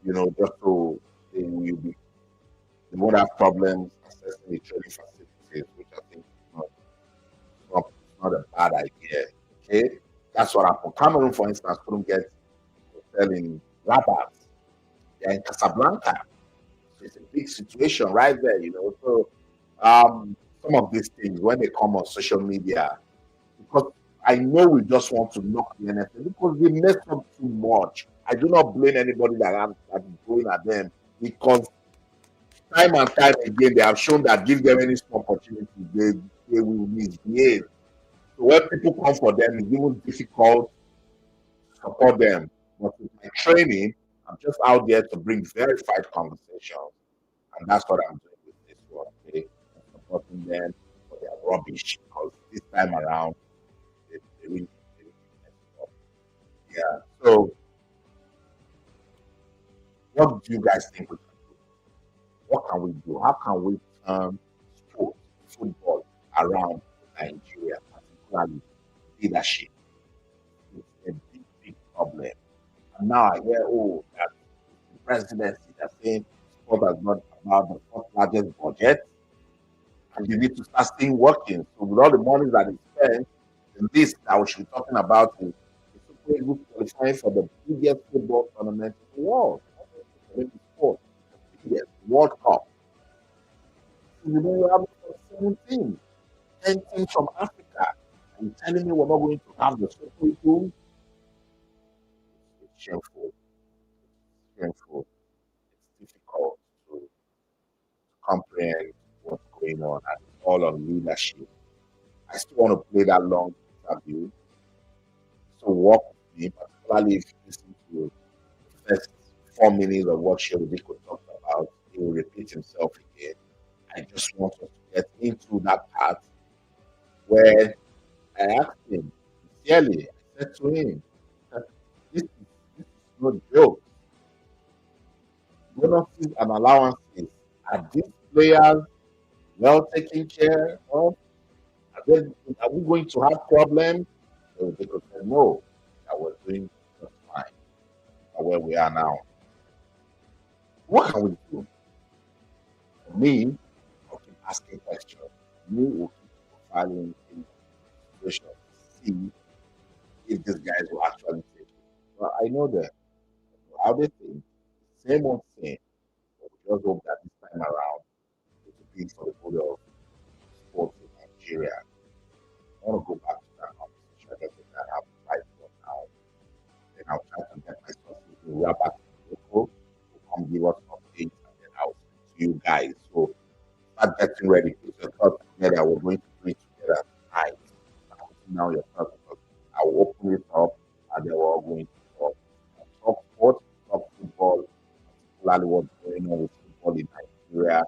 just so they won't have problems accessing the training facilities, which I think is not a bad idea. Okay, that's what happened. Cameroon, for instance, couldn't get a hotel in Rabat. They're in Casablanca. So it's a big situation right there, So some of these things, when they come on social media, because I know we just want to knock the NFF because they messed up too much. I do not blame anybody that is going at them because time and time again they have shown that give them any small opportunity, they will misbehave. So when people come for them, it's even difficult to support them. But with my training, I'm just out there to bring verified conversations. And that's what I'm doing with this one. Okay? I'm supporting them for their rubbish because this time around, they really messed up. Yeah. So, what do you guys think we can do? What can we do? How can we turn sport, football around in Nigeria, particularly leadership? It's a big, big problem. And now I hear, that the presidency is saying sport has got about the fourth largest budget, and you need to start seeing working. So with all the money that is spent, the list that we should be talking about is the Super Eagles qualifying for the biggest football tournament in the world. Olympic sport, the biggest World Cup. You have 7 teams, 10 teams from Africa. And you're telling me we're not going to have the Super Eagles? It's shameful. It's shameful. It's difficult to comprehend what's going on, and it's all on leadership. I still want to play that long interview. So walk with me, particularly if you listen to the first 4 minutes of what Sheldiko talked about. He will repeat himself again. I just want us to get into that part where I asked him sincerely, I said to him, that this is no joke. Bonuses and allowances. Are these players well taken care of? Are we going to have problems? They could say no, that we're doing just fine. Where we are now. What can we do? For me, I'll keep asking questions. Me will keep profiling in situation to see if these guys will actually take it. But I know that how they think, same old thing. But we just hope that this time around it will be for the good of sports in Nigeria. I want to go back to that conversation. I think I have to fight for now. Then I'll try to get myself we are back to Morocco. Come give us updates and then I'll speak to you guys. So start getting ready. Put your thoughts together. We're going to do it together tonight. Now your thoughts because I will open it up and then we're all going to talk sports, talk football, particularly what's going on with football in Nigeria.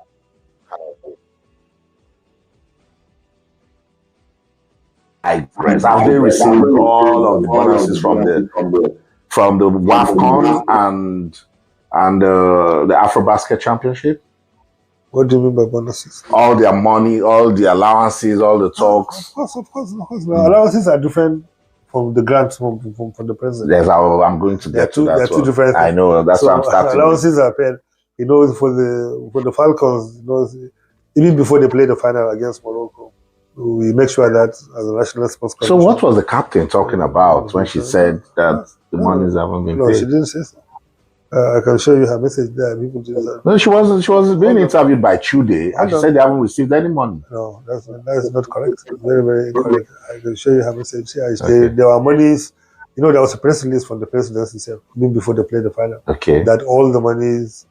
Have they received all of the bonuses from the WAFCON and the AfroBasket Championship? What do you mean by bonuses? All their money, all the allowances, all the talks. Of course. The allowances are different from the grants from the president. That's how I'm going to get to that. There are two different things. I know, that's why I'm starting. Allowances are paid, for the Falcons, even before they play the final against Morocco. We make sure that as a national sports commission. So what was the captain talking about when she said that the monies haven't been paid? No, she didn't say so. I can show you her message there. People do that. No, she was being interviewed by Chude and she said they haven't received any money. No, that is not correct. Very, very incorrect. I can show you her message. There were monies. There was a press release from the president himself, even before they played the final. Okay. That all the monies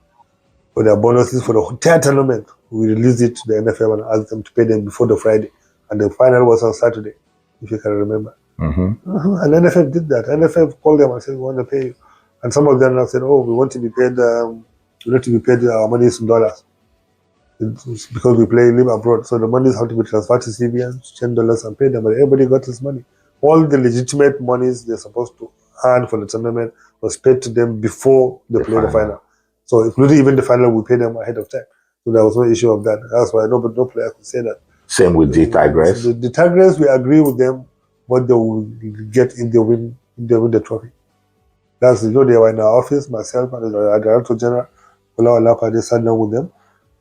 for their bonuses for the entire tournament, we released it to the NFF and asked them to pay them before the Friday. And the final was on Saturday, if you can remember. And NFF did that. NFF called them and said, we want to pay you. And some of them now said, we want to be paid, our money in dollars. It's because we live abroad. So the monies have to be transferred to CBN, $10 and pay them. But everybody got his money. All the legitimate monies they're supposed to earn for the tournament was paid to them before they play the final. So including even the final, we pay them ahead of time. So there was no issue of that. That's why no player could say that. Same with the Tigers. The Tigers, we agree with them what they will get if they win the trophy. That's they were in our office, myself and the Director General, they sat down with them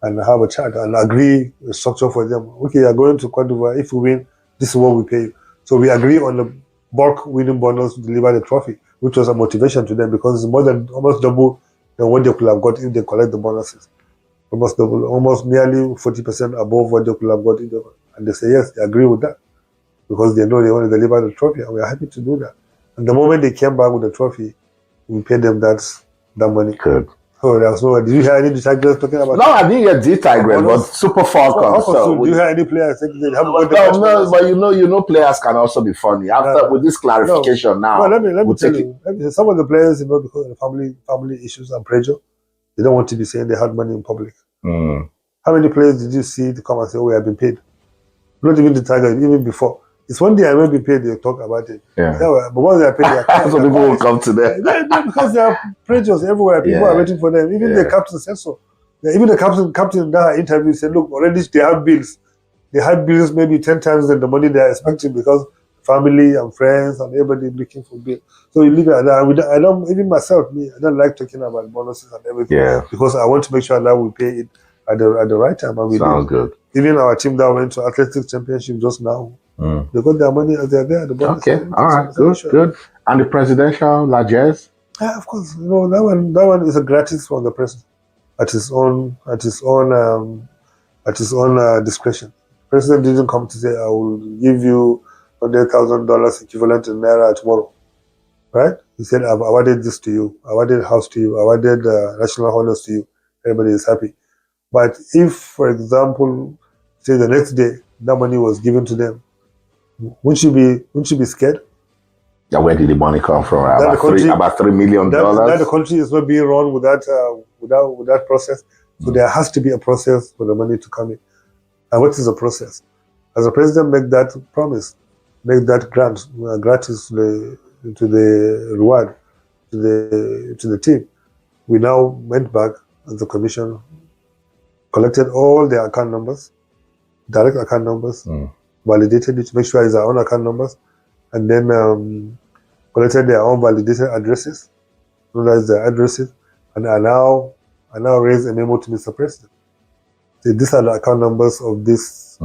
and have a chat and agree a structure for them. Okay, you are going to Cote d'Ivoire. If you win, this is what we pay you. So we agree on the bulk winning bonus to deliver the trophy, which was a motivation to them because it's almost double than what they could have got if they collect the bonuses. Almost double, almost nearly 40% above what they could have got. And they say, yes, they agree with that because they know they want to deliver the trophy and we're happy to do that. And the moment they came back with the trophy, we paid them that money. Good. So there was no, did you hear any Tigers talking about No, I didn't hear the Tigers, but Super Falcons. So do you hear any players saying they haven't got the No, but you know players can also be funny. With this clarification now. No, let me tell you. Some of the players, because of family issues and pressure, they don't want to be saying they had money in public. How many players did you see to come and say, we have been paid? Not even the Tigers, even before. It's one day I will be paid, they talk about it. Yeah. But once they are paid, so people will come to them. Because there are pressures everywhere. People are waiting for them. Even the captain said so. Even the captain in that interview said, look, already they have bills. They had bills maybe 10 times than the money they are expecting because family and friends and everybody looking for bills. So you leave it at that. I don't, even myself, I don't like talking about bonuses and everything because I want to make sure that we pay it at the right time. And we Sounds good. Even our team that went to Athletics Championship just now, they got their money as they're there. Okay, all right, good. And the presidential largesse? Yeah, of course. That one is a gratis from the president at his own discretion. The president didn't come to say, I will give you $100,000 equivalent in Naira tomorrow. Right? He said, I've awarded this to you, awarded house to you, awarded national honors to you. Everybody is happy. But if, for example, say the next day, that money was given to them, wouldn't you be scared? Yeah, where did the money come from? About $3 million. That the country is not being run with that process. So there has to be a process for the money to come in. And what is the process? As a president, make that promise, make that grant gratis to the reward. to the team. We now went back as the commission, collected all their account numbers, direct account numbers, validated it to make sure it's our own account numbers, and then collected their own validated addresses, known as their addresses, and I now raise a memo to Mr. President. So these are the account numbers of these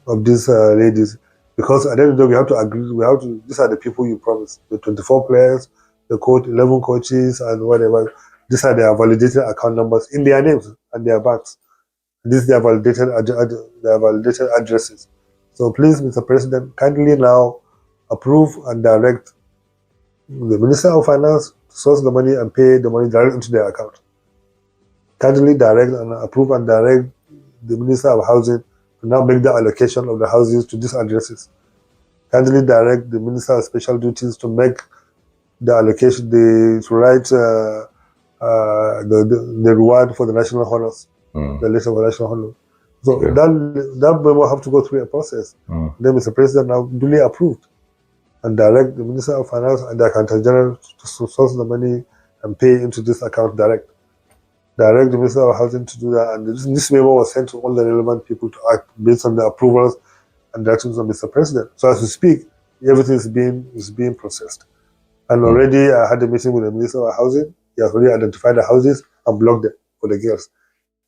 ladies, because at the end of the day we have to agree. These are the people you promised: the 24 players, the coach, 11 coaches, and whatever. These are their validated account numbers in their names and their banks. These are their validated addresses. So please, Mr. President, kindly now approve and direct the Minister of Finance to source the money and pay the money directly into their account. Kindly direct and approve and direct the Minister of Housing to now make the allocation of the houses to these addresses. Kindly direct the Minister of Special Duties to make the allocation, to write the reward for the national honors, the list of national honors. So that memo have to go through a process. Then Mr. President now duly approved and direct the Minister of Finance and the Accountant General to source the money and pay into this account direct the Minister of Housing to do that. And this memo was sent to all the relevant people to act based on the approvals and directions of Mr. President. So as we speak, everything is being processed. And already I had a meeting with the Minister of Housing. He has already identified the houses and blocked them for the girls.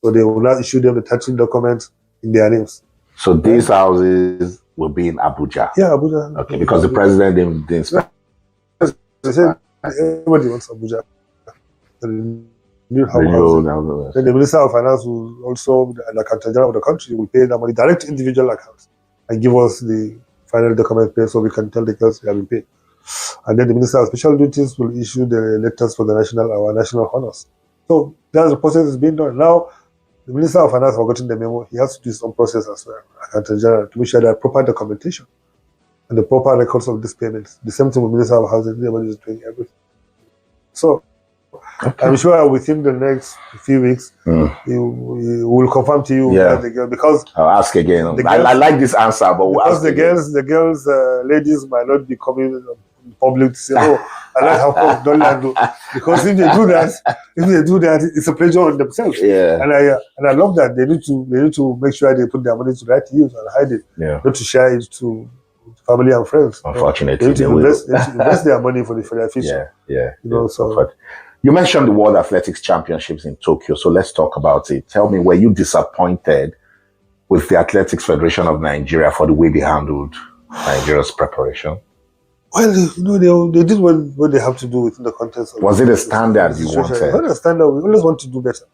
So they will now issue them the title documents in their names. So these houses will be in Abuja? Yeah, Abuja. Okay, because the president didn't They said everybody wants Abuja. Then the Minister of Finance will also, the Accountant General of the country, will pay the money direct to individual accounts and give us the final document paid so we can tell the girls they have been paid. And then the Minister of Special Duties will issue the letters for our national honors. So that's the process is being done. Now, the Minister of Finance has gotten the memo. He has to do his own process as well, Accountant General, to make sure there are proper documentation and the proper records of these payments. The same thing with Minister of Housing, everybody is doing everything. So I'm sure within the next few weeks, he will confirm to you because I'll ask again. I like this answer, but we'll because ask the girls, ladies might not be coming in public to say, "Oh, I like how come don't like do," because if they do that, it's a pleasure on themselves. Yeah. And I love that they need to make sure they put their money to right use and hide it, not to share it to family and friends. Unfortunately, they need to invest their money for their future. So. You mentioned the World Athletics Championships in Tokyo, so let's talk about it. Tell me, were you disappointed with the Athletics Federation of Nigeria for the way they handled Nigeria's preparation? Well, they did what they have to do within the context. Was it a standard you wanted? Not a standard. We always want to do better.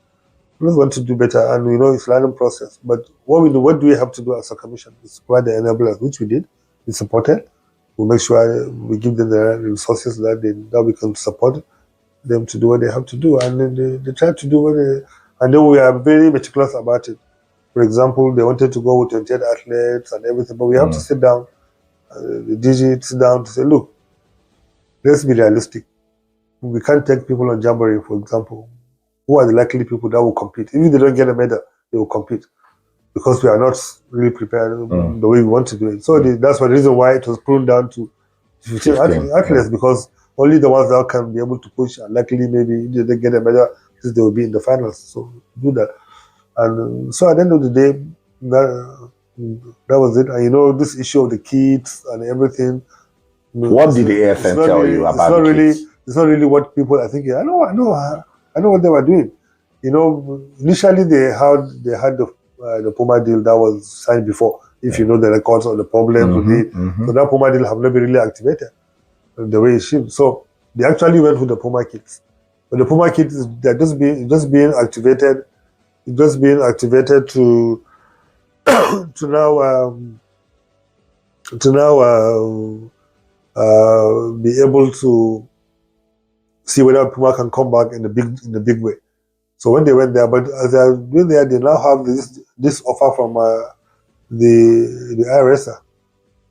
And it's a learning process. But what do we have to do as a commission? Is provide the enablers, which we did. We supported. We make sure we give them the resources that we can support them to do what they have to do, and then they try to do and then we are very meticulous about it. For example, they wanted to go with 28 athletes and everything, but we have to sit down, the DG sit down to say, look, let's be realistic. We can't take people on Jamboree, for example. Who are the likely people that will compete? Even if they don't get a medal, they will compete because we are not really prepared the way we want to do it. So that's the reason why it was pruned down to 15 athletes, because only the ones that can be able to push, and likely maybe if they get a medal, they will be in the finals. So do that. And so at the end of the day, that was it. And this issue of the kids and everything. What did the AFN tell you about the kids? It's not really what people are thinking. I know what they were doing. Initially they had the Puma deal that was signed before. If you know the records of the problems with it, so that Puma deal have not been really activated the way it should. So they actually went with the Puma kits. But the Puma kits, they're just being activated. It's just being activated to now be able to see whether Puma can come back in the big way. So when they went there, but as they are doing there, they now have this offer from the IRSA,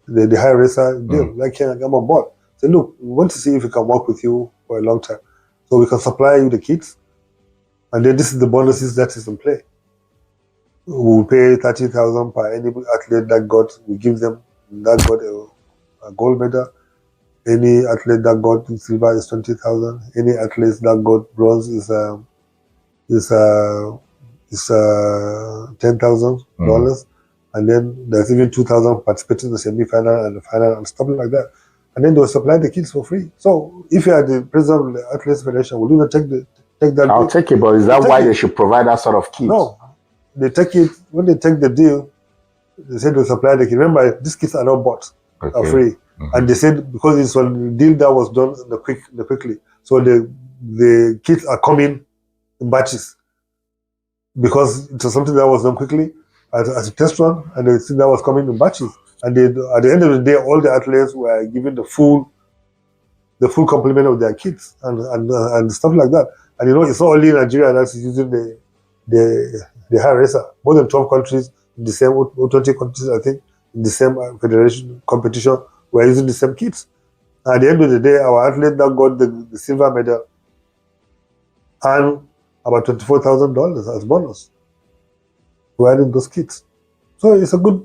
the high racer deal. Like, can I come on board? Say, look, we want to see if we can work with you for a long time. So we can supply you the kits. And then this is the bonuses that is in play. We will pay 30,000 per any athlete we give them, that got a gold medal, Any athlete that got silver is 20,000. Any athlete that got bronze is $10,000, and then there's even 2,000 participating in the semi-final and the final and stuff like that. And then they'll supply the kits for free. So if you are the president of the Athletes Federation, will you not take that? I'll take it, but is that why they should provide that sort of kit? No, they take it when they take the deal. They said they'll supply the kit. Remember, these kits are not bought, are free. And they said because it's on the deal that was done quickly, so the kits are coming in batches because it was something that was done quickly as a test run, and they said that was coming in batches. And they, at the end of the day, all the athletes were given the full complement of their kits and stuff like that. And it's not only Nigeria that's using the high racer. More than 12 countries in the same, or 20 countries, I think, in the same federation competition were using the same kits. And at the end of the day, our athlete that got the silver medal earned about $24,000 as bonus wearing those kits. So it's a good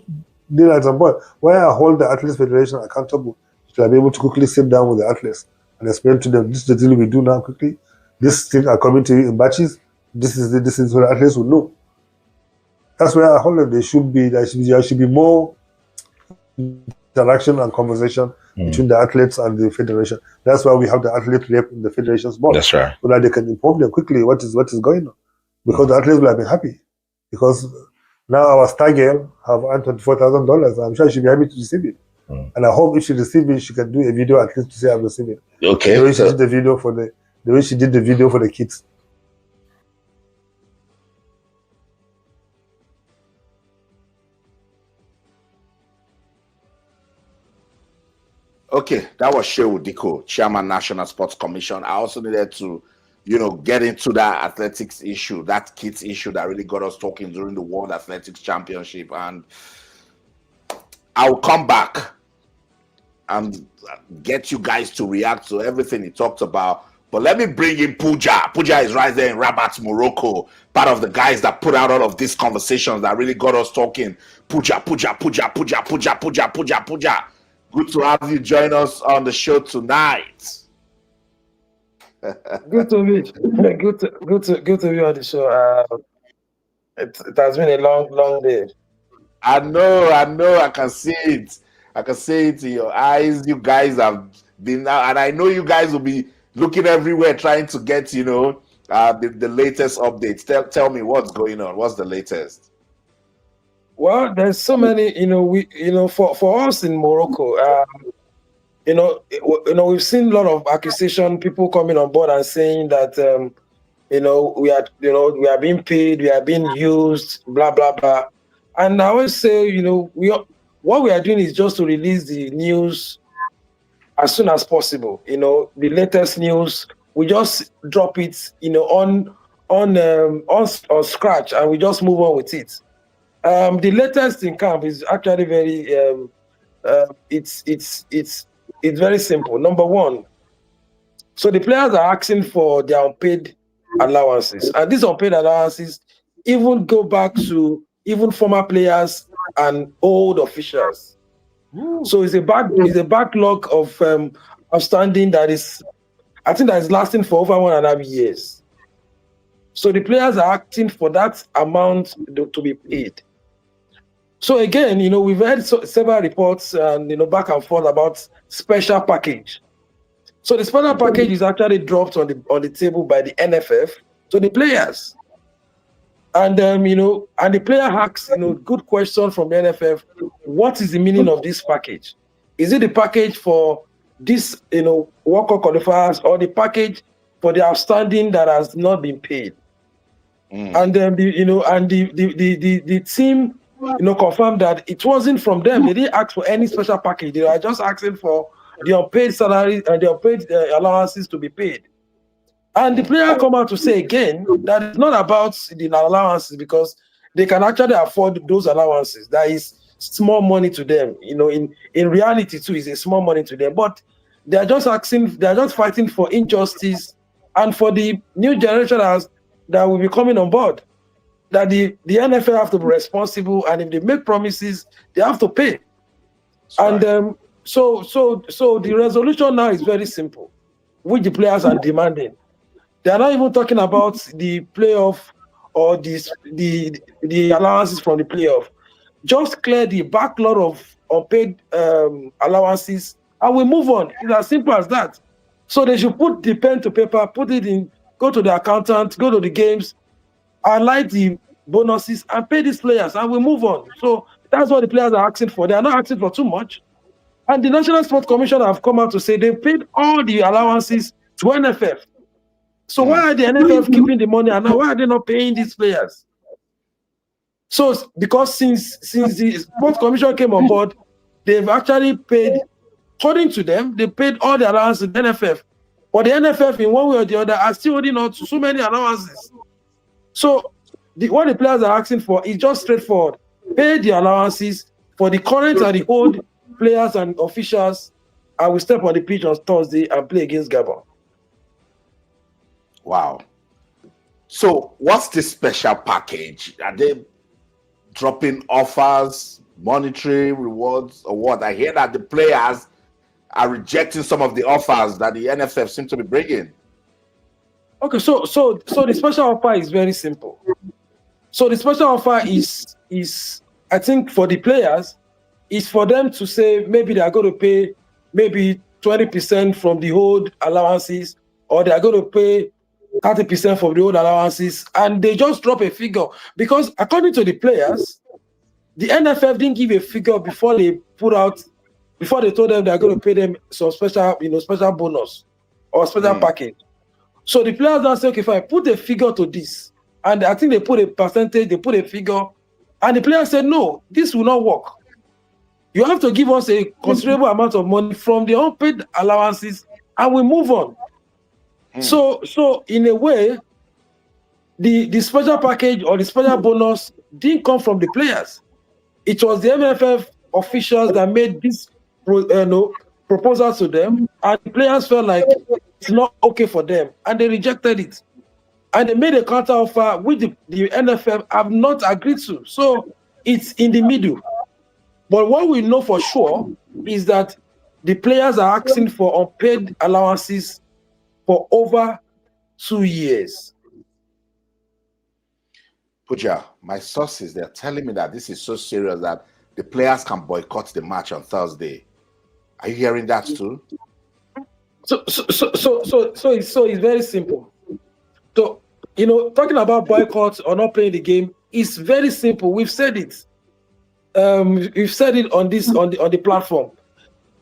deal at some point. Where I hold the Athletes Federation accountable, to be able to quickly sit down with the athletes and explain to them, this is the deal we do now quickly. These things are coming to you in batches. This is what the athletes will know. That's where I hold them. There should be more interaction and conversation between the athletes and the federation. That's why we have the athlete rep in the federation's board. That's right. So that they can inform them quickly what is going on. Because the athletes will have been happy. Because now our star girl have earned $24,000. I'm sure she'll be happy to receive it. And I hope if she receives it, she can do a video at least to say I've received it. Okay. The way she did the video for the kids. Okay, that was Shehu Diko, Chairman, National Sports Commission. I also needed to, get into that athletics issue, that kids issue that really got us talking during the World Athletics Championship. And I'll come back and get you guys to react to everything he talked about. But let me bring in Puja. Puja is right there in Rabat, Morocco, part of the guys that put out all of these conversations that really got us talking. Puja. Good to have you join us on the show tonight. Good to be good to be on the show. It has been a long day. I know. I can see it. I can see it in your eyes. You guys have been out, and I know you guys will be looking everywhere trying to get, the latest updates. Tell me what's going on. What's the latest? Well, there's so many, for us in Morocco, we've seen a lot of accusation, people coming on board and saying that, we are being paid, we are being used, blah, blah, blah. And I always say, what we are doing is just to release the news as soon as possible. The latest news, we just drop it, on scratch, and we just move on with it. The latest in camp is actually very, it's very simple. Number one, so the players are asking for their unpaid allowances, and these unpaid allowances even go back to even former players and old officials. So it's a backlog of outstanding that is, I think, that is lasting for over 1.5 years. So the players are asking for that amount to be paid. So again, we've heard several reports and back and forth about special package. So the special package is actually dropped on the table by the NFF to the players. And and the player asks good question from the NFF, what is the meaning of this package? Is it the package for this World Cup qualifiers, or the package for the outstanding that has not been paid? And then the team confirmed that it wasn't from them. They didn't ask for any special package. They were just asking for the unpaid salary and the unpaid allowances to be paid. And the player come out to say again that it's not about the allowances, because they can actually afford those allowances. That is small money to them. In reality too, it's a small money to them. But they're just fighting for injustice and for the new generation that will be coming on board. That the NFL have to be responsible, and if they make promises, they have to pay. And so the resolution now is very simple, which the players are demanding. They are not even talking about the playoff or the allowances from the playoff. Just clear the backlog of unpaid allowances, and we move on. It's as simple as that. So they should put the pen to paper, put it in, go to the accountant, go to the games, highlight the bonuses, and pay these players, and we move on. So that's what the players are asking for. They are not asking for too much. And the National Sports Commission have come out to say they paid all the allowances to NFF. So why are the NFF keeping the money, and now why are they not paying these players? So because since the Sports Commission came on board, they've actually paid, according to them, they paid all the allowances to the NFF. But the NFF, in one way or the other, are still holding on to so many allowances. So what the players are asking for is just straightforward. Pay the allowances for the current and the old players and officials, and we step on the pitch on Thursday and play against Gabon. Wow. So what's the special package? Are they dropping offers, monetary rewards, or what? I hear that the players are rejecting some of the offers that the NFF seem to be bringing. Okay, so the special offer is very simple. So the special offer is I think for the players, is for them to say maybe they are going to pay maybe 20% from the old allowances, or they are going to pay 30% from the old allowances, and they just drop a figure. Because according to the players, the NFF didn't give a figure before they told them they are going to pay them some special, special bonus or special package. So the players now say, okay, if I put a figure to this, and I think they put a percentage, they put a figure, and the players said, no, this will not work. You have to give us a considerable amount of money from the unpaid allowances, and we move on. So in a way, the special package or the special bonus didn't come from the players. It was the NFF officials that made this proposal to them, and the players felt like it's not okay for them, and they rejected it. And they made a counter offer which the NFF have not agreed to. So it's in the middle. But what we know for sure is that the players are asking for unpaid allowances for over 2 years. Puja, my sources, they're telling me that this is so serious that the players can boycott the match on Thursday. Are you hearing that too? So it's very simple. So, talking about boycott or not playing the game is very simple. We've said it. We've said it on the platform.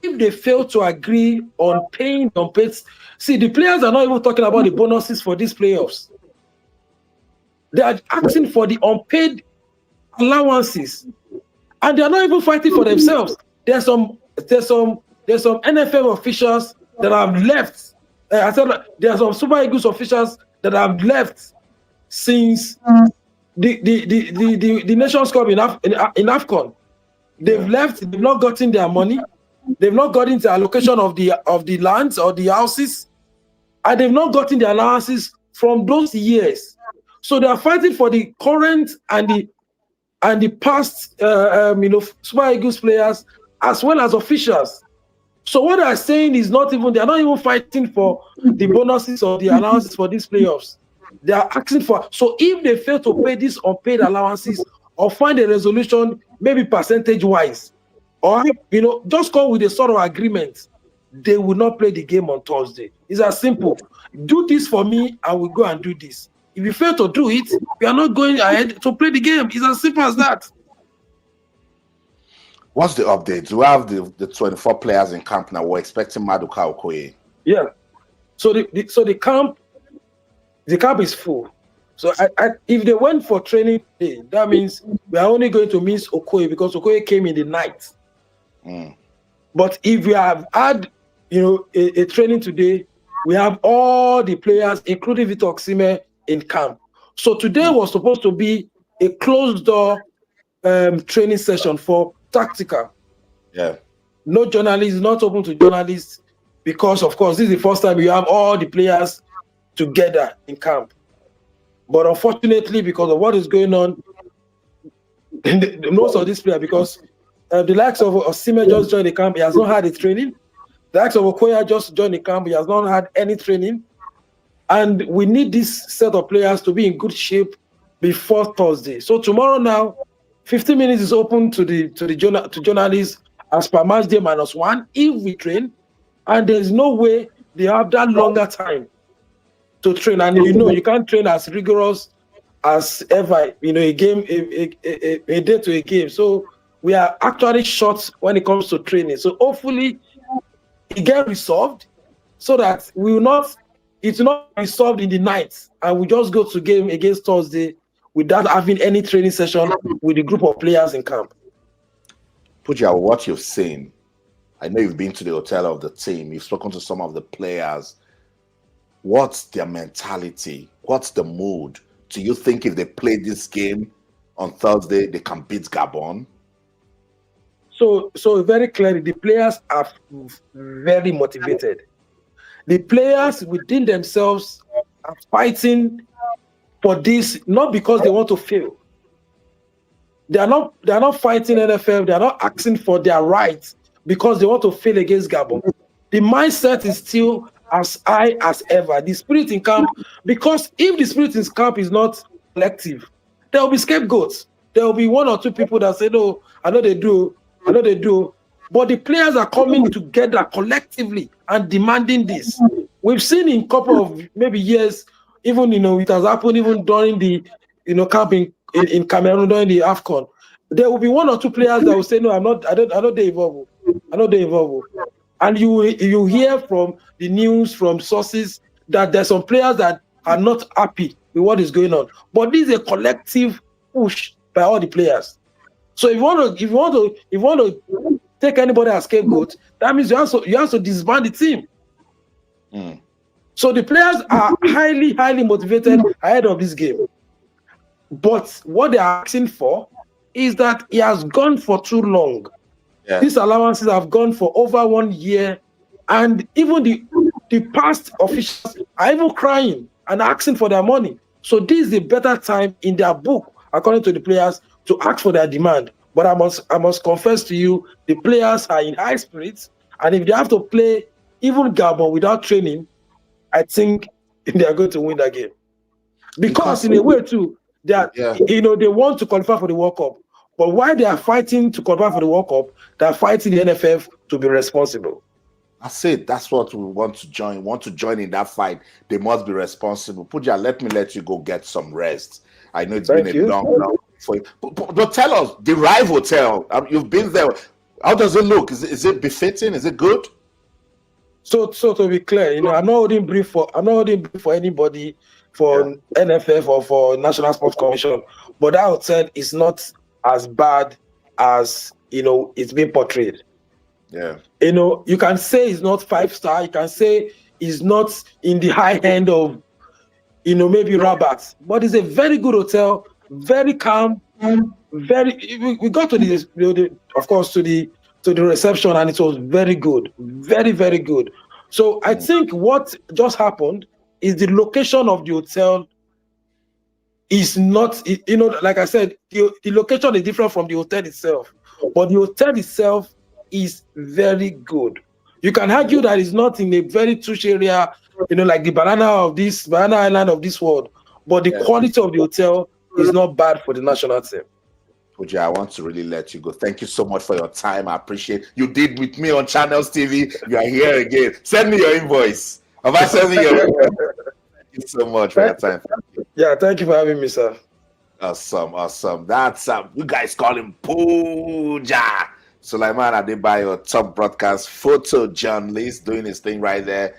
If they fail to agree on paying unpaid, see, the players are not even talking about the bonuses for these playoffs. They are asking for the unpaid allowances, and they are not even fighting for themselves. There's some NFF officials that have left. I said there are some Super Eagles officials that have left since the Nations Cup in AFCON. They've left. They've not gotten their money. They've not gotten the allocation of the lands or the houses, and they've not gotten the allowances from those years. So they are fighting for the current and the past, Super Eagles players as well as officials. So what they're saying is they're not even fighting for the bonuses or the allowances for these playoffs. They are asking for. So if they fail to pay these unpaid allowances or find a resolution, maybe percentage-wise, or just come with a sort of agreement, they will not play the game on Thursday. It's as simple. Do this for me, I will go and do this. If you fail to do it, we are not going ahead to play the game. It's as simple as that. What's the update? Do we have the 24 players in camp now? We're expecting Maduka Okoye. Yeah. So the camp is full. So if they went for training day, that means we are only going to miss Okoye because Okoye came in the night. But if we have had a training today, we have all the players, including Victor Osimhen, in camp. So today was supposed to be a closed door training session for tactical. Yeah. No journalists, not open to journalists, because of course this is the first time you have all the players together in camp. But unfortunately, because of what is going on, most of these players, because The likes of Osimhen just joined the camp. He has not had a training. The likes of Okoya just joined the camp. He has not had any training. And we need this set of players to be in good shape before Thursday. So tomorrow now, 15 minutes is open to journalists as per match day -1 if we train. And there's no way they have that longer time to train. And you can't train as rigorous as ever, a game, a day to a game. So we are actually short when it comes to training. So hopefully it get resolved so that it's not resolved in the night and we just go to game against Thursday without having any training session with the group of players in camp. Puja, what you've seen, I know you've been to the hotel of the team, you've spoken to some of the players. What's their mentality? What's the mood? Do you think if they play this game on Thursday, they can beat Gabon? So very clearly, the players are very motivated. The players within themselves are fighting for this, not because they want to fail. They are not fighting NFF. They are not asking for their rights because they want to fail against Gabon. The mindset is still as high as ever. The spirit in camp, because if the spirit in camp is not collective, there will be scapegoats. There will be one or two people that say, no, I know they do. But the players are coming together collectively and demanding this. We've seen in a couple of maybe years, even it has happened even during the camp in Cameroon during the AFCON. There will be one or two players that will say, no, I don't they involve. And you hear from the news, from sources, that there's some players that are not happy with what is going on. But this is a collective push by all the players. So if you want to take anybody as scapegoat, that means you have to disband the team. So the players are highly, highly motivated ahead of this game. But what they are asking for is that it has gone for too long. Yeah. These allowances have gone for over 1 year, and even the past officials are even crying and asking for their money. So this is a better time in their book, according to the players, to ask for their demand. But I must confess to you, the players are in high spirits, and if they have to play even Gabon without training, I think they are going to win that game. Because in a way too, they want to qualify for the World Cup. But while they are fighting to qualify for the World Cup, they are fighting the NFF to be responsible. That's it. That's what we want to join. Want to join in that fight. They must be responsible. Puja, let you go get some rest. I know it's been a long for you. But tell us, the Rive Hotel, you've been there. How does it look? Is it befitting? Is it good? So to be clear, I'm not holding brief for anybody for NFF or for National Sports Commission, but that hotel is not as bad as it's been portrayed. Yeah. You can say it's not 5-star, you can say it's not in the high end of maybe Rabat, but it's a very good hotel, very calm, we got to of course to the reception, and it was very good, very, very good. So I think what just happened is the location of the hotel is not, like I said, the location is different from the hotel itself, but the hotel itself is very good. You can argue that it's not in a very touch area, like the banana island of this world, but the quality of the hotel is not bad for the national team. Puja, I want to really let you go. Thank you so much for your time. I appreciate you did with me on Channels TV. You are here again. Send me your invoice. Have I sent me your invoice? Thank you so much for your time. Yeah, thank you for having me, sir. Awesome. That's you guys call him Puja. Sulaiman Adebayo, top broadcast photojournalist, doing his thing right there,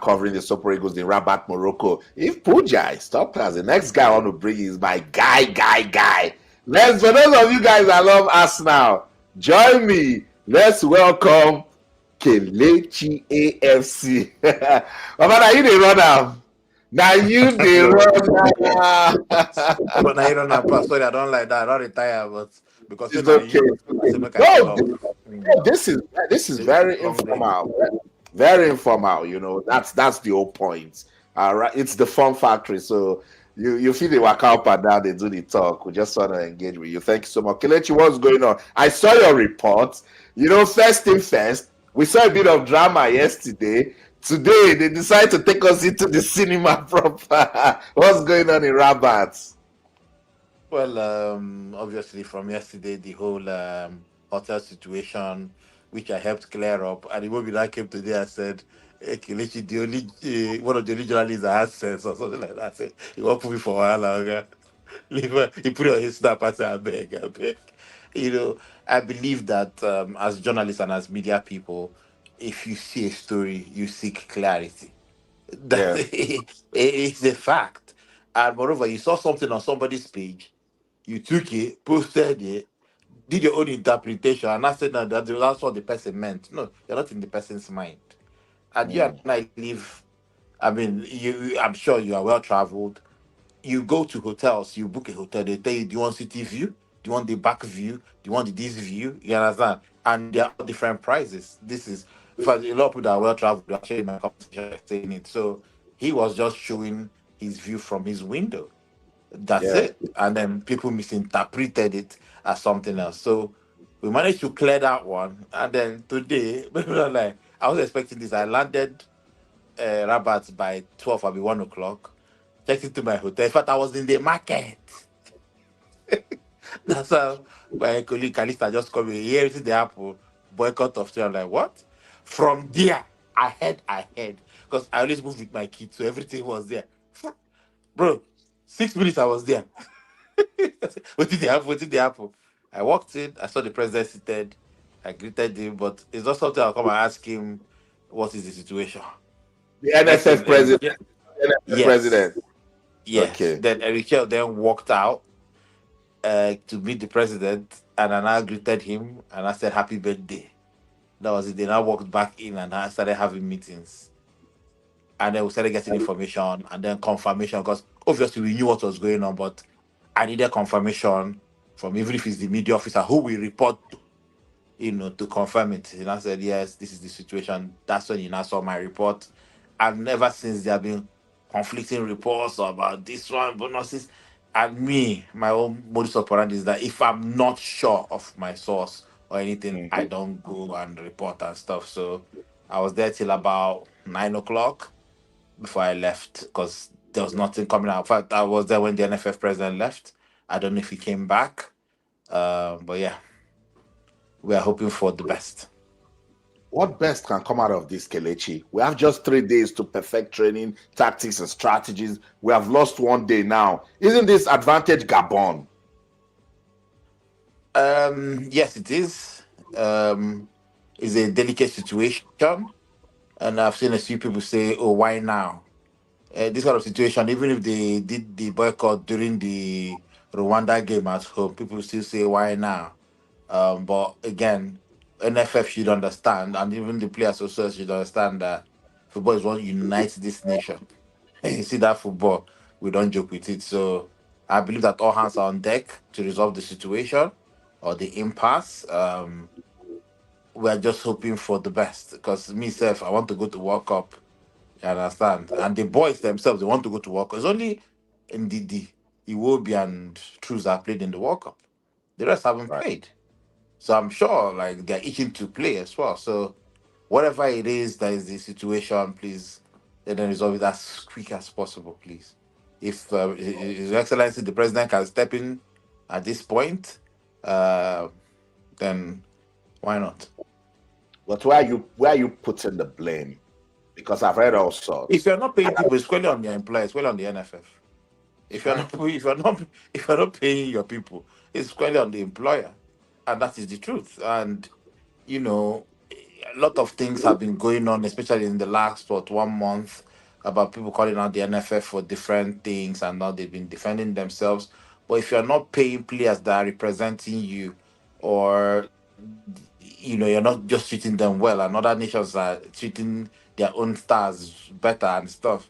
covering the Super Eagles in Rabat, Morocco. If Puja is top class, the next guy I want to bring is my guy. For those of you guys that love Arsenal, join me. Let's welcome Kelechi AFC. Mama, you the runner. Now you the runner. But now you don't have pass. Sorry, I don't like that. I don't retire, but because it's okay. This is very informal. Very informal. That's the whole point. Right, it's the fun factory. So You feel the waka up and down, they do the talk. We just want to engage with you. Thank you so much. Kelechi, what's going on? I saw your report. First thing first, we saw a bit of drama yesterday. Today, they decide to take us into the cinema proper. What's going on in Rabat? Well, obviously from yesterday, the whole hotel situation, which I helped clear up, and the moment I came today, I said, "Hey, Kelechi, the only one of the only journalists that has sense or something like that." I said, "You won't put me for a while longer." Leave her. He put it on his snap. I said, "I beg, I beg." I believe that as journalists and as media people, if you see a story, you seek clarity. That Yeah. it's a fact. And moreover, you saw something on somebody's page, you took it, posted it, did your own interpretation, and I said that's what the person meant. No, you're not in the person's mind. And you and Mm. I live, I mean, I'm sure you are well traveled. You go to hotels, you book a hotel, they tell you, do you want city view? Do you want the back view? Do you want the this view? You understand? And they're all different prices. This is, in fact, a lot of people that are well traveled, actually in my conversation saying it. So he was just showing his view from his window. That's Yeah. it. And then people misinterpreted it as something else. So we managed to clear that one. And then today, people are like, I was expecting this. I landed Rabat by 12, I'll be 1 o'clock. Checked into my hotel. In fact, I was in the market. That's how my colleague Kalista just called me. Here is the Apple boycott of sale. I'm like, what? From there, I heard. Because I always move with my kids, so everything was there. Bro, 6 minutes I was there. What did they have? What did they happen? I walked in, I saw the president seated, I greeted him, but it's not something I'll come and ask him what is the situation. The Next NFF thing, president. NFF yes, president. yes. Okay. Then Eric then walked out to meet the president, and I now greeted him and I said, "Happy birthday." That was it. Then I walked back in and I started having meetings. And then we started getting information and then confirmation because obviously we knew what was going on, but I needed confirmation from even if it's the media officer who we report to, to confirm it. And I said, yes, this is the situation. That's when you now saw my report. And ever since there have been conflicting reports about this one, bonuses. And me, my own modus operandi is that if I'm not sure of my source or anything, Mm. I don't go and report and stuff. So I was there till about 9 o'clock before I left because there was nothing coming out. In fact, I was there when the NFF president left. I don't know if he came back. But yeah, we are hoping for the best. What best can come out of this, Kelechi? We have just 3 days to perfect training, tactics, and strategies. We have lost one day now. Isn't this advantage Gabon? Yes, it is. It's a delicate situation, and I've seen a few people say, "Oh, why now?" This kind of situation, even if they did the boycott during the Rwanda game at home, people still say, "Why now?" But again, NFF should understand, and even the players also should understand that football is what unites this nation. You see that football, we don't joke with it. So I believe that all hands are on deck to resolve the situation or the impasse. We are just hoping for the best because myself, I want to go to World Cup. You understand? And the boys themselves, they want to go to World Cup. It's only NDD, Iwobi, and Truz that played in the World Cup. The rest haven't Right. played. So I'm sure like they're itching to play as well. So whatever it is that is the situation, please let them resolve it as quick as possible, please. If His Excellency the President can step in at this point, uh, then why not? But where are you putting the blame? Because I've heard all If sorts. you're not paying people, it's squarely on the employer, it's squarely on the NFF. If you're not Right. if you're not paying your people, it's squarely on the employer, and that is the truth. And you know, a lot of things have been going on, especially in the last 1 month, about people calling out the NFF for different things, and now they've been defending themselves. But if you're not paying players that are representing you, or you're not just treating them well, and other nations are treating their own stars better and stuff,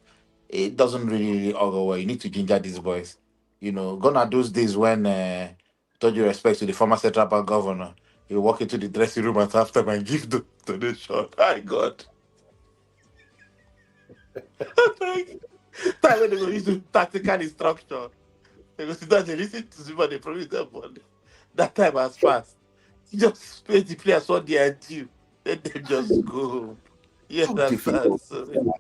it doesn't really augur well. You need to ginger these boys. Gone are those days when, with all due respect to the former Central Bank governor, you walk into the dressing room at halftime and give the donation. My God. Time when they go use tactical instruction. They go sit down, they listen to Zuma, they promise them money. That time has passed. You just pay the players what they are due. Let them just go. You How understand? difficult. So,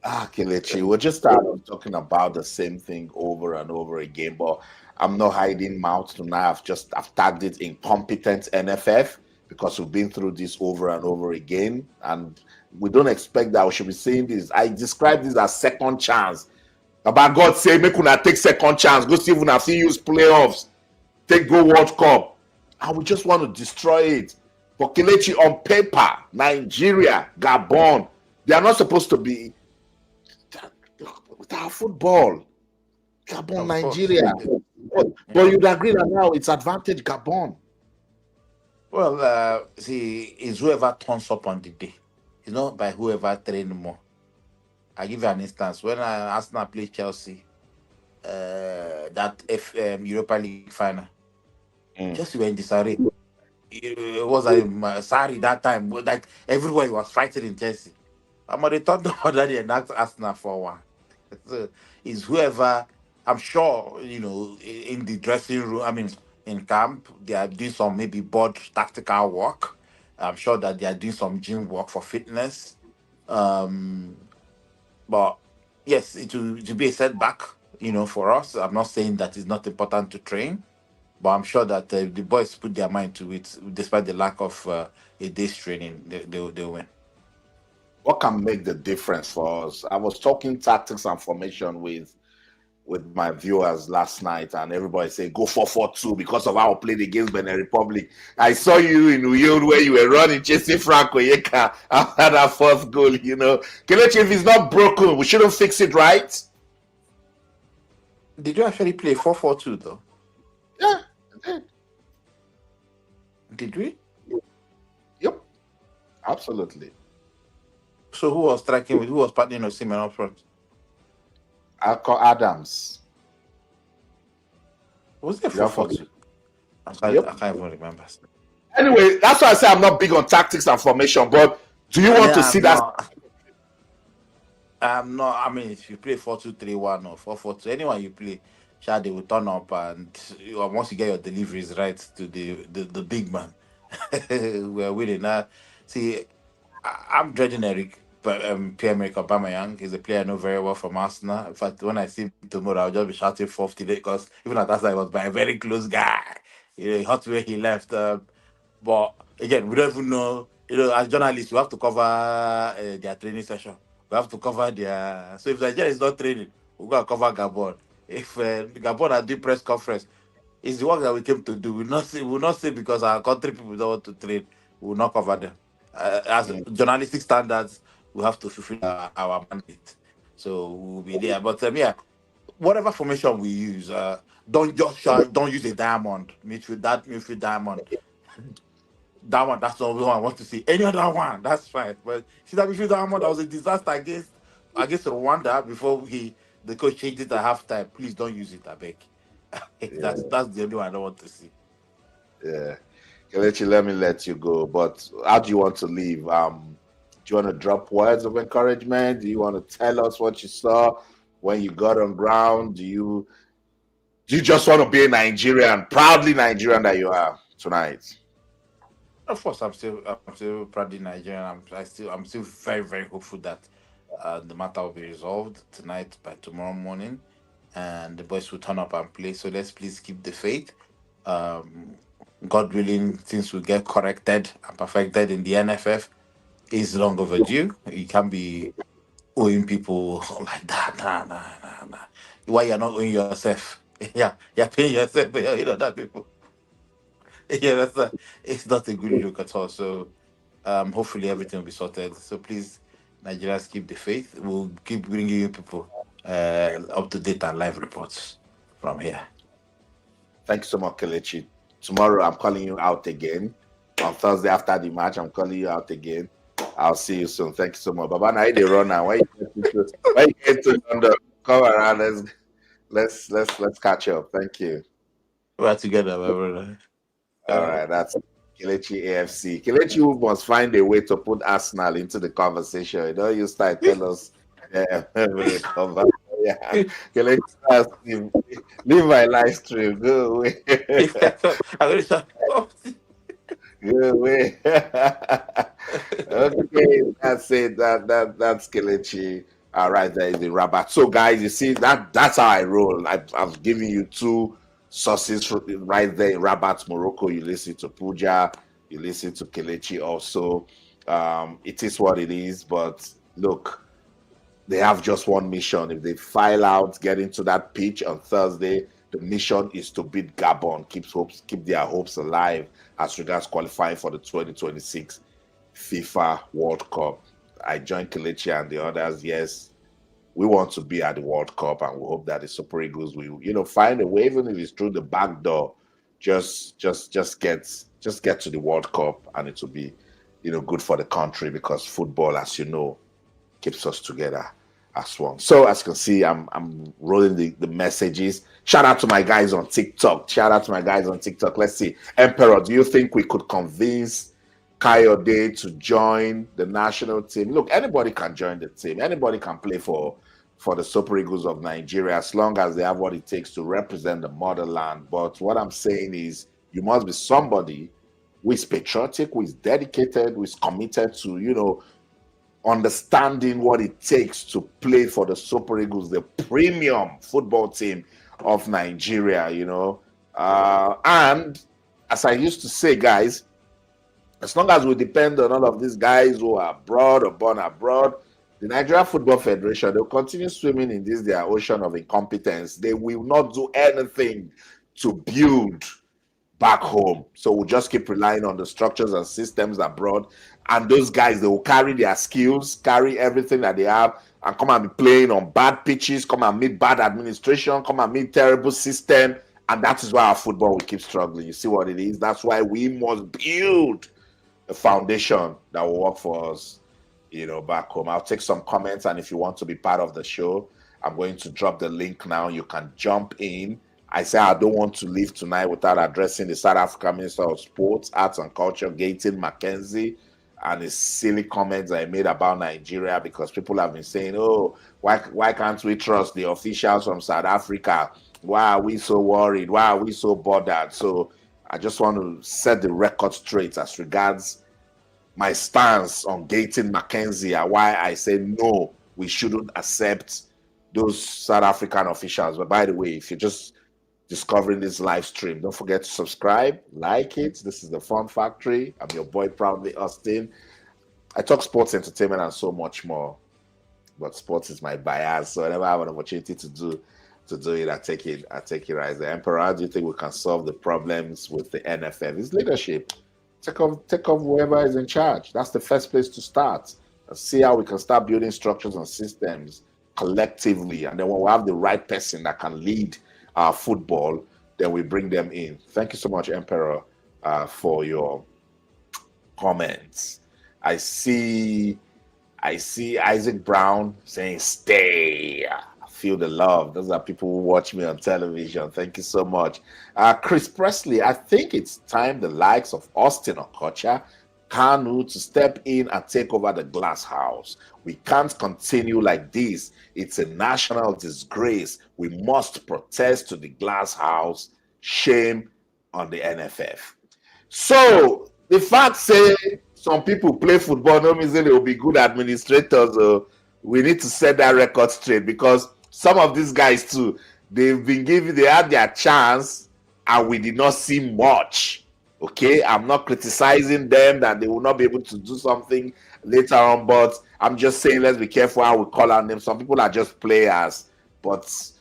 Kelechi, we're just tired of talking about the same thing over and over again, but I'm not hiding mouth tonight. I've tagged it incompetent NFF because we've been through this over and over again, and we don't expect that we should be saying this. I describe this as second chance. About God say, make una take second chance. Go see if una see use playoffs. Take go World Cup. And we just want to destroy it. For Kelechi, on paper, Nigeria, Gabon, they are not supposed to be with our football. Gabon, of course. Nigeria. But you'd agree that now it's advantage Gabon. Well, see, it's whoever turns up on the day. It's not by whoever train more. I give you an instance. When Arsenal played Chelsea, that Europa League final, Chelsea were in disarray. It was sorry that time. Like everywhere was fighting in Chelsea. They turned up already and asked Arsenal for one. So it's whoever. I'm sure in the dressing room. I mean, in camp, they are doing some maybe board tactical work. I'm sure that they are doing some gym work for fitness. But yes, it will be a setback, for us. I'm not saying that it's not important to train, but I'm sure that the boys put their mind to it, despite the lack of a day's training, they'll win. What can make the difference for us? I was talking tactics and formation with my viewers last night, and everybody said go 4-4-2 because of how I played against Benin Republic. I saw you in Uyo where you were running, chasing Frank Oyeka after that fourth goal. Kelechi, if it's not broken, we shouldn't fix it, right? Did you actually play 4-4-2 though? Yeah, I did. Did we? Yep, absolutely. So who was striking with? Who was partnering with Simon up front? I'll call Adams. Was it Yeah, 4-4-2? I can't even remember. Anyway, that's why I say I'm not big on tactics and formation. But do you want to see that? I'm not. I mean, if you play 4-2-3-1 or 4-4-2, anyone you play, they will turn up, and once you get your deliveries right to the big man, we're winning. See, I'm dreading Eric, but Pierre-Emerick Aubameyang is a player I know very well from Arsenal. In fact, when I see him tomorrow, I'll just be shouting fourth today because even at that time, I was by a very close guy. He hurt where he left. But again, we don't even know. As journalists, we have to cover their training session. We have to cover their. So if Nigeria is not training, we're going to cover Gabon. If Gabon are doing press conference, it's the work that we came to do. We'll not say because our country people don't want to train. We will not cover them. As journalistic standards, we have to fulfill our mandate. So we'll be there. But whatever formation we use, don't use a diamond. Midfield diamond. That one, that's not the one I want to see. Any other one, that's fine. But see that midfield diamond, that was a disaster against Rwanda before the coach changed it at halftime. Please don't use it, I beg. That's the only one I don't want to see. Yeah. Kelechi, let me let you go. But how do you want to leave? Do you want to drop words of encouragement? Do you want to tell us what you saw when you got on ground? Do you just want to be a Nigerian, proudly Nigerian that you are tonight? Of course, I'm still proudly Nigerian. I'm still very, very hopeful that the matter will be resolved tonight by tomorrow morning, and the boys will turn up and play. So let's please keep the faith. God willing, things will get corrected and perfected in the NFF. It's long overdue. You can't be owing people like that. Nah. Why you're not owing yourself? Yeah, you're paying yourself, but that people. Yeah, it's not a good look at all. So hopefully everything will be sorted. So please, Nigerians, keep the faith. We'll keep bringing you people up to date and live reports from here. Thanks so much, Kelechi. Tomorrow I'm calling you out again. On Thursday after the match, I'm calling you out again. I'll see you soon. Thank you so much. Baba, now they run now. Why you get to London? Come around. Let's catch up. Thank you. We're together, my brother. All right, that's Kelechi AFC. Kelechi must find a way to put Arsenal into the conversation. You start tell us Yeah, recover. Yeah. Okay, let's start stream. Leave my live stream. Go away. I really thought, Go away. Okay, that's it. That's Kelechi. Right, there is the Rabat. So, guys, you see that's how I roll. I've given you two sources right there in Rabat, Morocco. You listen to Puja, you listen to Kelechi also. It is what it is, but look, they have just one mission. If they file out, get into that pitch on Thursday, the mission is to beat Gabon, keep their hopes alive as regards qualifying for the 2026 FIFA World Cup. I joined Kelechi and the others. Yes, we want to be at the World Cup, and we hope that the Super Eagles will, find a way, even if it's through the back door. Just get to the World Cup, and it will be, good for the country, because football, as you know, keeps us together as one. So as you can see, I'm rolling the messages. Shout out to my guys on TikTok. Let's see. Emperor, do you think we could convince Kayode to join the national team? Look, anybody can join the team. Anybody can play for the Super Eagles of Nigeria, as long as they have what it takes to represent the motherland. But what I'm saying is, you must be somebody who is patriotic, who is dedicated, who is committed to, understanding what it takes to play for the Super Eagles, the premium football team of Nigeria, and as I used to say, guys, as long as we depend on all of these guys who are abroad or born abroad, the Nigeria Football Federation, they'll continue swimming in their ocean of incompetence. They will not do anything to build back home. So we'll just keep relying on the structures and systems abroad. And those guys, they will carry their skills, carry everything that they have, and come and be playing on bad pitches, come and meet bad administration, come and meet terrible system. And that is why our football will keep struggling. You see what it is? That's why we must build a foundation that will work for us, back home. I'll take some comments, and if you want to be part of the show, I'm going to drop the link now. You can jump in. I say I don't want to leave tonight without addressing the South African Minister of Sports, Arts and Culture, Gayton Mackenzie, and his silly comments I made about Nigeria, because people have been saying, oh, why can't we trust the officials from South Africa? Why are we so worried? Why are we so bothered? So I just want to set the record straight as regards my stance on Gayton Mackenzie, and why I say no, we shouldn't accept those South African officials. But by the way, if you're just discovering this live stream, don't forget to subscribe, like it. This is the Fun Factory. I'm your boy, Proudly Austin. I talk sports, entertainment, and so much more, but sports is my bias. So whenever I have an opportunity to do it, I take it right. The Emperor, how do you think we can solve the problems with the NFF? It's leadership. Take off whoever is in charge. That's the first place to start. See how we can start building structures and systems collectively, and then when we have the right person that can lead our football, then we bring them in. Thank you so much, Emperor, for your comments. I see Isaac Brown saying stay. Feel the love. Those are people who watch me on television. Thank you so much. Chris Presley, I think it's time the likes of Austin Okocha, Kanu to step in and take over the glass house. We can't continue like this. It's a national disgrace. We must protest to the glass house. Shame on the NFF. So the fact say some people play football no means they will be good administrators. We need to set that record straight, because some of these guys too, they had their chance and we did not see much. Okay, I'm not criticizing them that they will not be able to do something later on, but I'm just saying let's be careful how we call on them. Some people are just players, but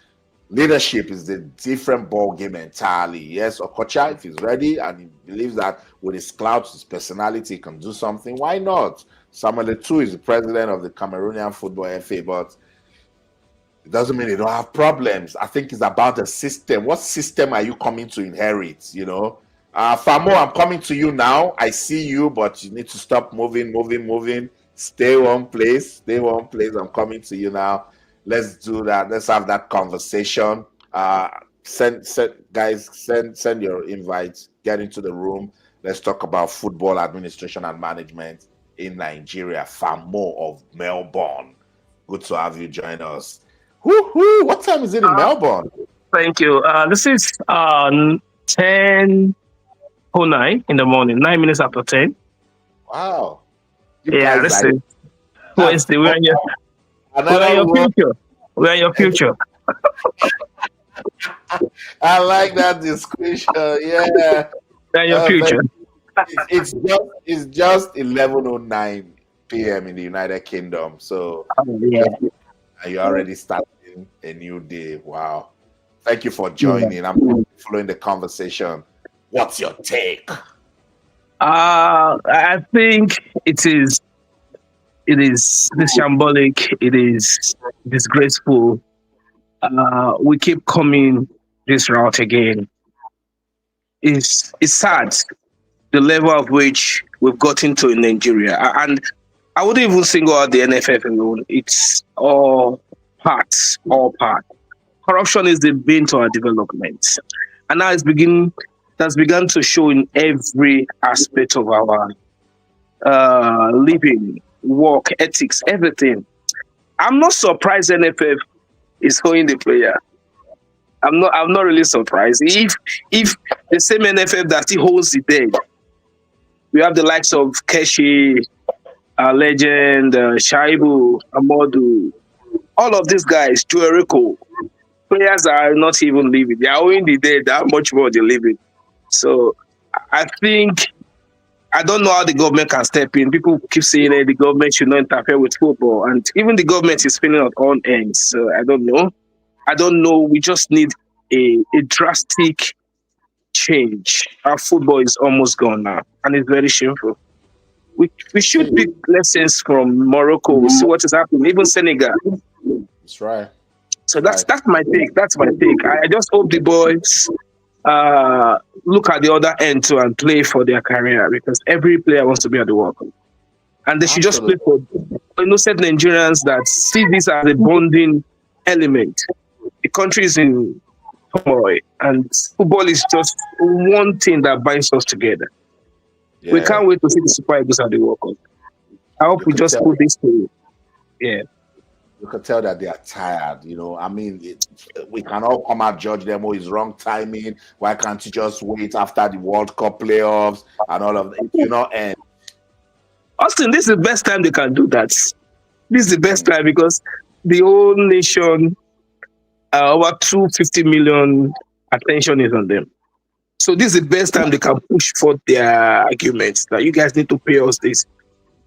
leadership is a different ball game entirely. Yes, Okocha, if he's ready and he believes that with his clout, his personality, he can do something, why not? Samuel Eto'o is the president of the Cameroonian Football FA, but it doesn't mean they don't have problems. I think it's about the system. What system are you coming to inherit? Famo, I'm coming to you now. I see you, but you need to stop moving. Stay one place. I'm coming to you now. Let's do that. Let's have that conversation. Send your invites. Get into the room. Let's talk about football administration and management in Nigeria. Famo of Melbourne Good to have you join us. Woo-hoo! What time is it in Melbourne? Thank you. This is 10:09 in the morning, 9 minutes after 10. Wow. You Yeah, guys this are is Wednesday. We're in another your one. future. We're in your future. I like that description. Yeah. We're in your future. It's just 11:09 p.m. in the United Kingdom. So Yeah. you're already starting a new day. Wow. Thank you for joining. I'm following the conversation. What's your take? I think it is shambolic. It is disgraceful. We keep coming this route again. It's sad the level of which we've gotten to in Nigeria, and I wouldn't even single out the NFF alone. It's all parts. Corruption is the bane to our development, and now that's begun to show in every aspect of our living, work, ethics, everything. I'm not surprised NFF is holding the player. I'm not really surprised. If the same NFF that he holds the dead, we have the likes of Kichi, legend, Shaibu, Amodu, all of these guys, Jericho, players are not even living. They are owing the dead. How much more they're living? So I think, I don't know how the government can step in. People keep saying that the government should not interfere with football, and even the government is failing on all ends. So I don't know. We just need a drastic change. Our football is almost gone now, and it's very shameful. We should pick lessons from Morocco, see what is happening, even Senegal. That's right. So that's my take. That's my take. I just hope the boys look at the other end too and play for their career, because every player wants to be at the World Cup. And they should just play for innocent Nigerians that see this as a bonding element. The country is in turmoil, and football is just one thing that binds us together. Yeah. We can't wait to see the Super Eagles at the World Cup. I hope we just put this through. Yeah. You can tell that they are tired. I mean, we can all come out judge them. Oh, it's wrong timing. Why can't you just wait after the World Cup playoffs and all of that? And Austin, this is the best time they can do that. This is the best time, because the whole nation, over 250 million attention is on them. So this is the best time they can push for their arguments that you guys need to pay us this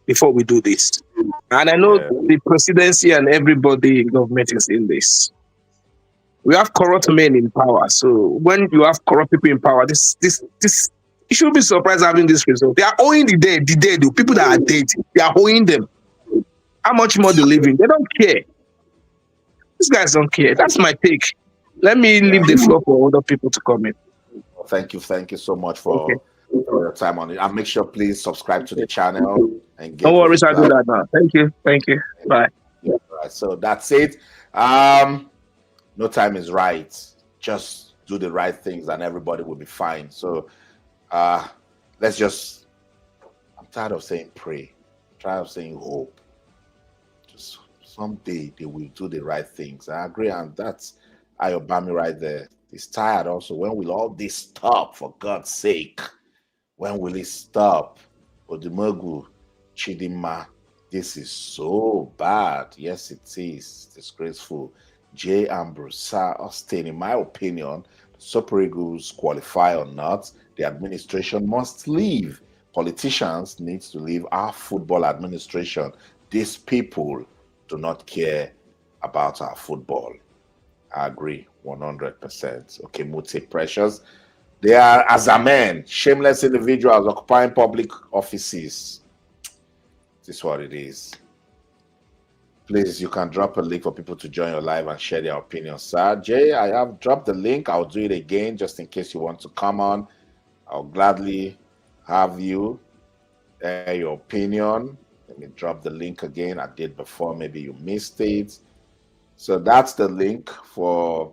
before we do this. And I know the presidency and everybody in government is in this. We have corrupt men in power. So when you have corrupt people in power, this you should be surprised having this result. They are owing the dead, the people that are dead. They are owing them. How much more they living? They don't care. These guys don't care. That's my take. Let me leave the floor for other people to come in. Thank you so much for your time on it. And make sure, please subscribe to the channel and get. No worries, I'll do that now. Thank you. Bye. Yeah, right. So that's it. No time is right. Just do the right things, and everybody will be fine. So, let's just. I'm tired of saying pray. I'm tired of saying hope. Just someday they will do the right things. I agree, and that's Ayobami right there. He's tired also. When will all this stop, for God's sake? When will it stop? Odimogu, Chidima, this is so bad. Yes, it is disgraceful. J. Ambrose, Austin, in my opinion, Super Eagles qualify or not, the administration must leave. Politicians need to leave our football administration. These people do not care about our football. I agree 100%. Okay, Mute Precious. They are, as a man, shameless individuals occupying public offices. This is what it is. Please, you can drop a link for people to join your live and share their opinions. Sir Jay, I have dropped the link. I'll do it again just in case you want to come on. I'll gladly have you share your opinion. Let me drop the link again. I did before. Maybe you missed it. So that's the link for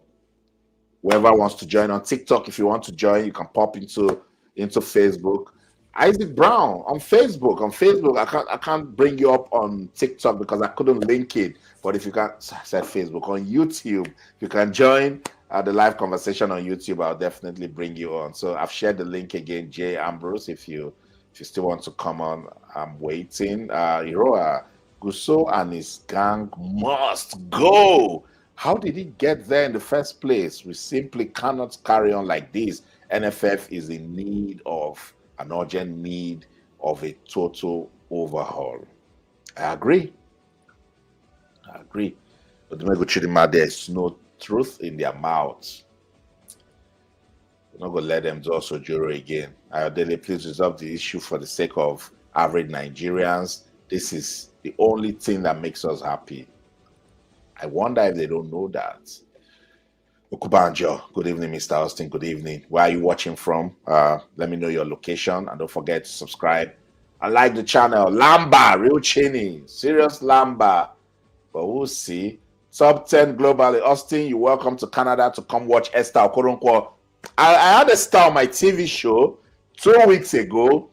whoever wants to join on TikTok. If you want to join, you can pop into Facebook Isaac Brown on Facebook. On Facebook, I can't bring you up on TikTok because I couldn't link it. But if you can, I said Facebook on YouTube, if you can join the live conversation on YouTube, I'll definitely bring you on. So I've shared the link again, Jay Ambrose. If you still want to come on, I'm waiting. Iroa Gusso and his gang must go. How did he get there in the first place? We simply cannot carry on like this. NFF is in need of an urgent need of a total overhaul. I agree. But there's no truth in their mouths. We're not going to let them do also Juro again. Ayodele, please resolve the issue for the sake of average Nigerians. This is the only thing that makes us happy. I wonder if they don't know that. Okubanjo, good evening, Mr. Austin. Good evening. Where are you watching from? Let me know your location and don't forget to subscribe and like the channel. Lamba, real chinny, serious Lamba. But we'll see. Top 10 globally. Austin, you're welcome to Canada to come watch Esther Okoronkwo. I had a star on my TV show 2 weeks ago.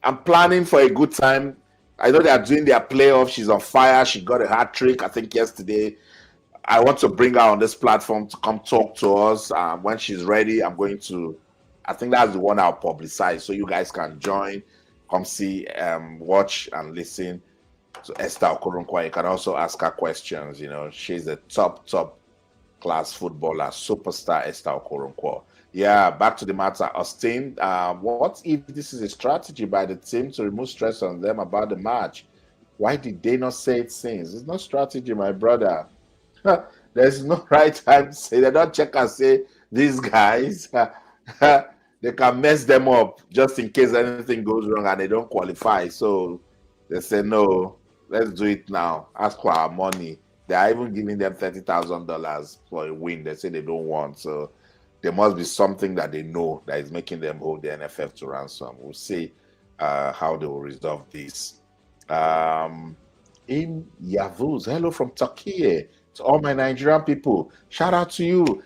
I'm planning for a good time. I know they are doing their playoff. She's on fire. She got a hat trick, I think, yesterday. I want to bring her on this platform to come talk to us. When she's ready, I think that's the one I'll publicize so you guys can join, come see, watch and listen to Esther Okoronkwo. You can also ask her questions. You know, she's a top class footballer, superstar Esther Okoronkwo. Yeah, back to the matter, Austin. What if this is a strategy by the team to remove stress on them about the match? Why did they not say it since? It's not strategy, my brother. There's no right time to say. They don't check and say these guys they can mess them up just in case anything goes wrong and they don't qualify. So they say no, let's do it now. Ask for our money. They are even giving them $30,000 for a win. They say they don't want. So there must be something that they know that is making them hold the NFF to ransom. We'll see how they will resolve this. In Yavuz, hello from Turkey. To all my Nigerian people, shout out to you.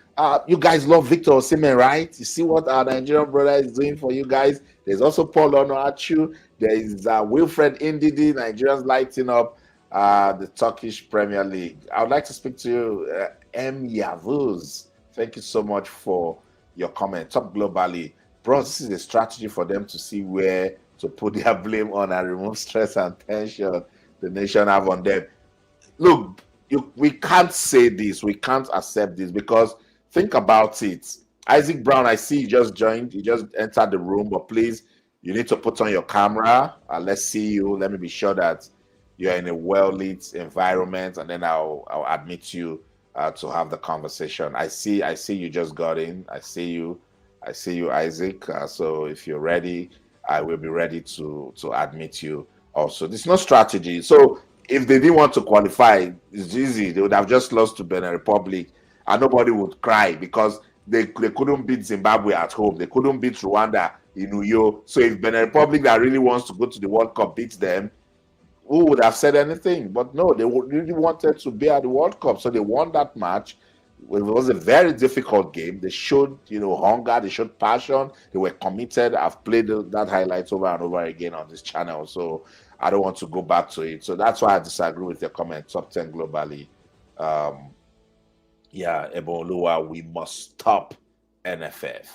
You guys love Victor Osimhen, right? You see what our Nigerian brother is doing for you guys. There's also Paul Onoachu. There is Wilfred Ndidi. Nigerians lighting up the Turkish Premier League. I would like to speak to you, M. Yavuz. Thank you so much for your comment. Top globally, bro. This is a strategy for them to see where to put their blame on and remove stress and tension the nation have on them. Look. We can't say this. We can't accept this because think about it. Isaac Brown, I see you just joined. You just entered the room, but please, you need to put on your camera. Let's see you. Let me be sure that you're in a well-lit environment, and then I'll admit you to have the conversation. I see you just got in. I see you, Isaac. So if you're ready, I will be ready to admit you. Also, this is no strategy. So if they didn't want to qualify, it's easy. They would have just lost to Benin Republic and nobody would cry because they couldn't beat Zimbabwe at home. They couldn't beat Rwanda in Uyo. So if Benin Republic that really wants to go to the World Cup beats them, who would have said anything? But no, they really wanted to be at the World Cup. So they won that match. It was a very difficult game. They showed, hunger. They showed passion. They were committed. I've played that highlights over and over again on this channel. So I don't want to go back to it. So that's why I disagree with your comment. Top 10 globally. Ebonlua, we must stop NFF.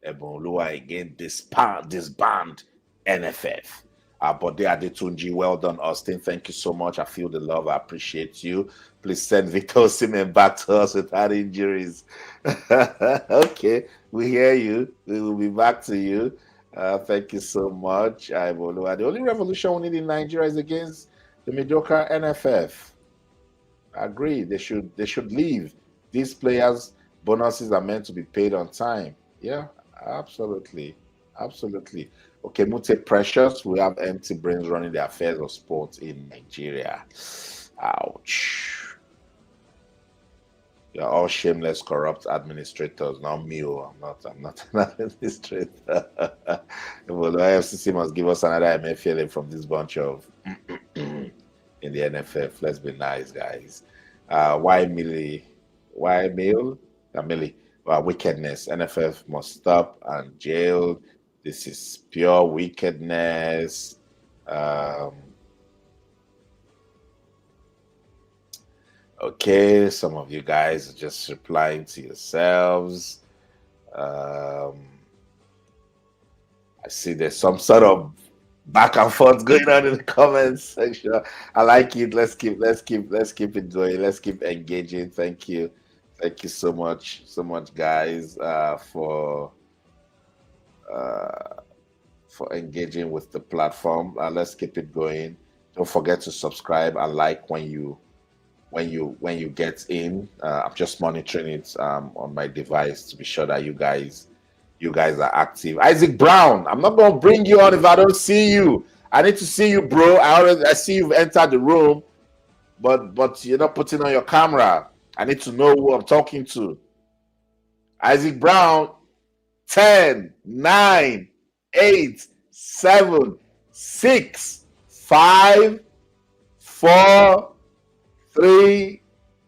Ebonlua again, disband NFF. But they are the Tunji. Well done, Austin. Thank you so much. I feel the love. I appreciate you. Please send Victor Osimhen back to us without injuries. Okay, we hear you. We will be back to you. Thank you so much. The only revolution we need in Nigeria is against the mediocre NFF. I agree. They should leave. These players' bonuses are meant to be paid on time. Yeah, absolutely. Okay, Mute Precious. We have empty brains running the affairs of sports in Nigeria. Ouch. You're all shameless, corrupt administrators. Not me. I'm not an administrator. Well, the IFCC must give us another MFLA from this bunch of in the NFF. Let's be nice, guys. Why Millie? Wickedness. NFF must stop and jail This is pure wickedness. Okay, some of you guys are just replying to yourselves. I see there's some sort of back and forth going on in the comments section. I like it. Let's keep it going. Let's keep engaging. Thank you so much, guys, for engaging with the platform. Let's keep it going. Don't forget to subscribe and like when you get in. I'm just monitoring it on my device to be sure that you guys are active. Isaac Brown, I'm not gonna bring you on if I don't see you. I need to see you, bro. I see you've entered the room, but you're not putting on your camera. I need to know who I'm talking to. Isaac Brown, 10, 9, 8, 7, 6, 5, 4, 3,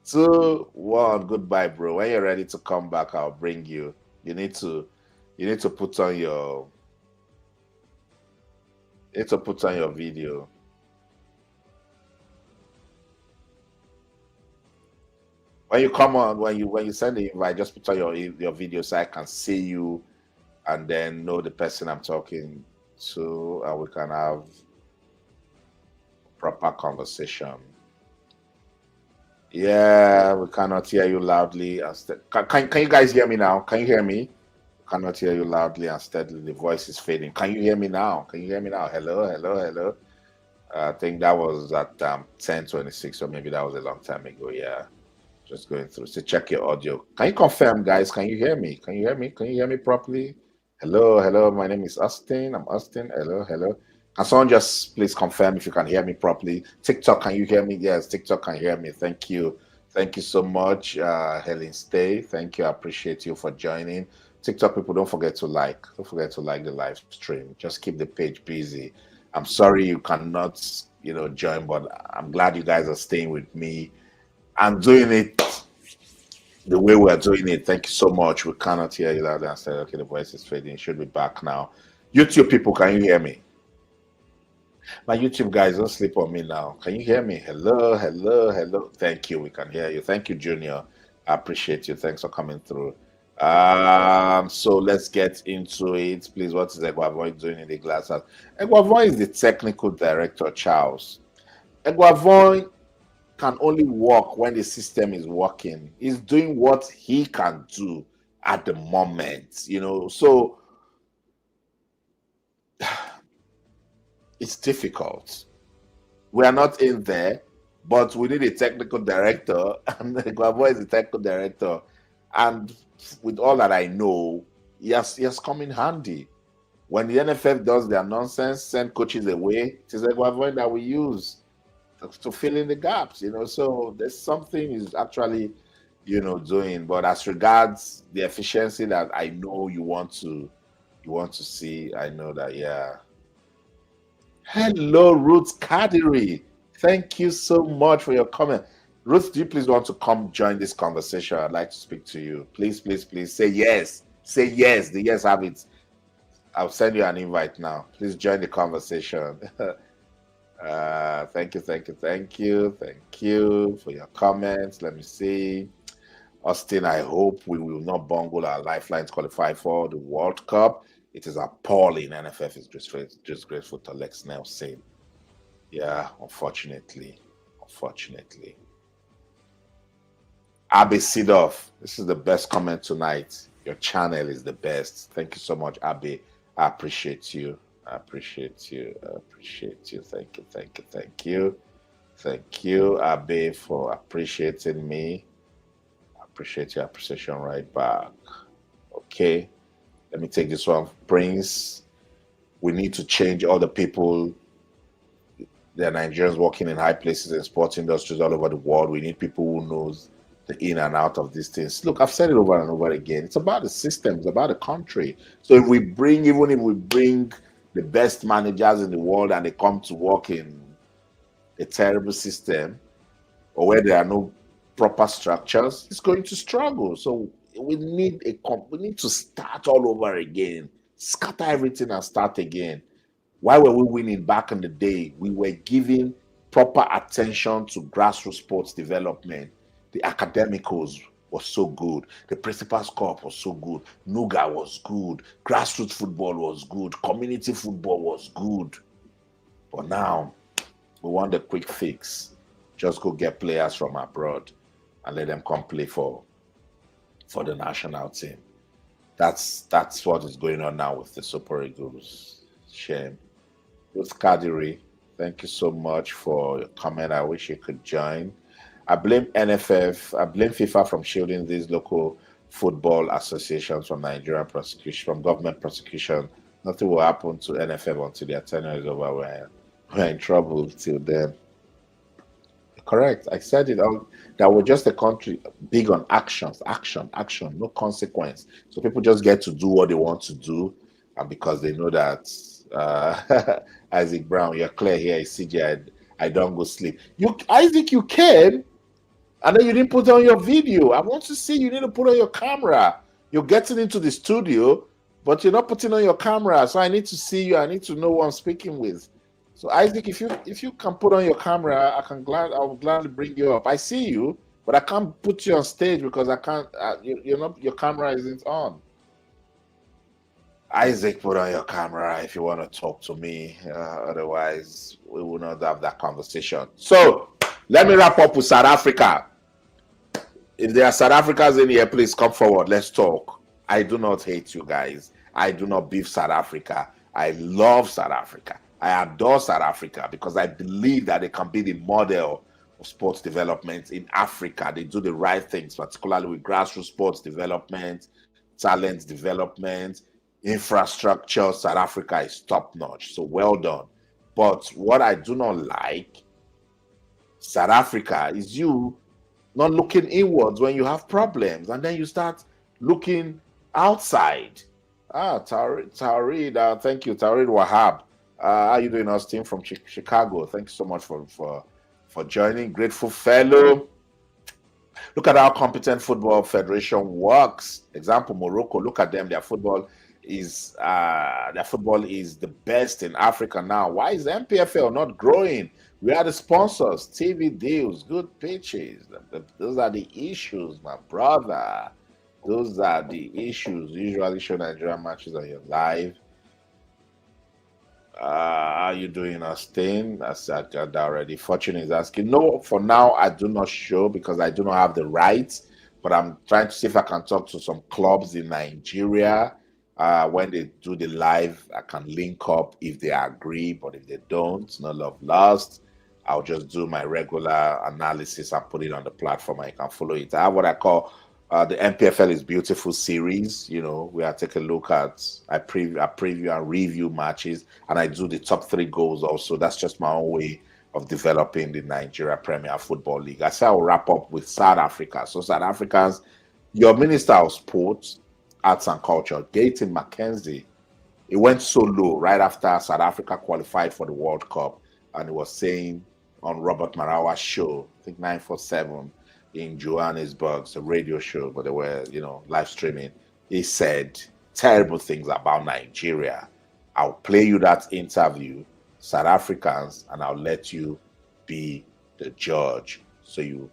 2, 1. Goodbye, bro. When you're ready to come back, I'll bring you. You need to put on your video. When you come on, when you send the invite, just put on your video so I can see you and then know the person I'm talking to, and we can have a proper conversation. Yeah, we cannot hear you loudly. Can you guys hear me now? Can you hear me? Cannot hear you loudly and steadily. The voice is fading. Can you hear me now? Hello. I think that was at 10:26, or maybe that was a long time ago. Yeah, just going through. So check your audio. Can you confirm, guys? Can you hear me? Can you hear me properly? Hello. My name is Austin. I'm Austin. Hello. Can someone just please confirm if you can hear me properly? TikTok, can you hear me? Yes, TikTok can hear me. Thank you so much, Helen Stay. Thank you. I appreciate you for joining. TikTok people, don't forget to like the live stream. Just keep the page busy. I'm sorry you cannot, join, but I'm glad you guys are staying with me and doing it the way we're doing it. Thank you so much. We cannot hear you loud and said, okay, the voice is fading. It should be back now. YouTube people, can you hear me? My YouTube guys, don't sleep on me now. Can you hear me? Hello. Thank you. We can hear you. Thank you, Junior. I appreciate you. Thanks for coming through. So let's get into it. Please, what is Eguavoin doing in the glass house? Eguavoin is the technical director, Charles. Eguavoin can only work when the system is working. He's doing what he can do at the moment, so it's difficult. We are not in there, but we need a technical director, and Eguavoin is the technical director. And with all that I know, he has come in handy. When the NFF does their nonsense, send coaches away, it is Eguavoin that we use to fill in the gaps, So there's something he's actually, doing. But as regards the efficiency that I know you want to see, I know that, yeah. Hello, Ruth Kadiri. Thank you so much for your comment. Ruth, do you please want to come join this conversation? I'd like to speak to you. Please say yes. Say yes. The yes have it. I'll send you an invite now. Please join the conversation. Thank you for your comments. Let me see. Austin, I hope we will not bungle our lifelines qualify for the World Cup. It is appalling. NFF is disgraceful to Lex Nelson. Yeah, unfortunately. Abe Sidoff, this is the best comment tonight. Your channel is the best. Thank you so much, Abe. I appreciate you. Thank you, Abe, for appreciating me. I appreciate your appreciation right back. Okay. Let me take this one. Prince, we need to change all the people. There are Nigerians working in high places in sports industries all over the world. We need people who knows the in and out of these things. Look, I've said it over and over again. It's about the system. It's about the country. So even if we bring the best managers in the world and they come to work in a terrible system or where there are no proper structures, it's going to struggle. So we need to start all over again. Scatter everything and start again. Why were we winning back in the day? We were giving proper attention to grassroots sports development. The academicals was so good. The principal's corps was so good. Nuga was good. Grassroots football was good. Community football was good. But now, we want the quick fix. Just go get players from abroad and let them come play for the national team. That's what is going on now with the Super Eagles. Shame. With Kadiri, thank you so much for your comment. I wish you could join. I blame NFF, I blame FIFA from shielding these local football associations from Nigerian prosecution, from government prosecution. Nothing will happen to NFF until their tenure is over. We're in trouble till then. Correct. I said it all. That we're just a country big on actions, action, no consequence. So people just get to do what they want to do, and because they know that Isaac Brown, you're clear here. CJ, I don't go sleep. Isaac, you came, and then you didn't put on your video. I want to see. You need to put on your camera. You're getting into the studio, but you're not putting on your camera. So I need to see you. I need to know who I'm speaking with. So Isaac, if you can put on your camera, I will gladly bring you up. I see you, but I can't put you on stage because I can't. Your camera isn't on. Isaac, put on your camera if you want to talk to me. Otherwise, we will not have that conversation. So let me wrap up with South Africa. If there are South Africans in here, please come forward. Let's talk. I do not hate you guys. I do not beef South Africa. I love South Africa. I adore South Africa because I believe that they can be the model of sports development in Africa. They do the right things, particularly with grassroots sports development, talent development, infrastructure. South Africa is top-notch, so well done. But what I do not like, South Africa, is you not looking inwards when you have problems, and then you start looking outside. Taurid, thank you, Taurid Wahab. How are you doing, Austin from Chicago? Thank you so much for joining. Grateful fellow. Look at how competent football federation works. Example, Morocco. Look at them. Their football is the best in Africa now. Why is the MPFL not growing? We are the sponsors, TV deals, good pitches. Those are the issues, my brother. Those are the issues. Usually show Nigerian matches on your live. How are you doing, Austin? I said that already. Fortune is asking. No, for now, I do not show because I do not have the rights. But I'm trying to see if I can talk to some clubs in Nigeria. When they do the live, I can link up if they agree. But if they don't, no love lost. I'll just do my regular analysis and put it on the platform and you can follow it. I have what I call the MPFL is Beautiful series. You know, we are taking a look at, I preview and review matches, and I do the top 3 goals also. That's just my own way of developing the Nigeria Premier Football League. I say I'll wrap up with South Africa. So South Africans, your Minister of Sports, Arts and Culture, Gayton McKenzie, it went so low right after South Africa qualified for the World Cup, and he was saying on Robert Marawa's show, I think 947, in Johannesburg, it's a radio show, but they were, live streaming. He said terrible things about Nigeria. I'll play you that interview, South Africans, and I'll let you be the judge. So you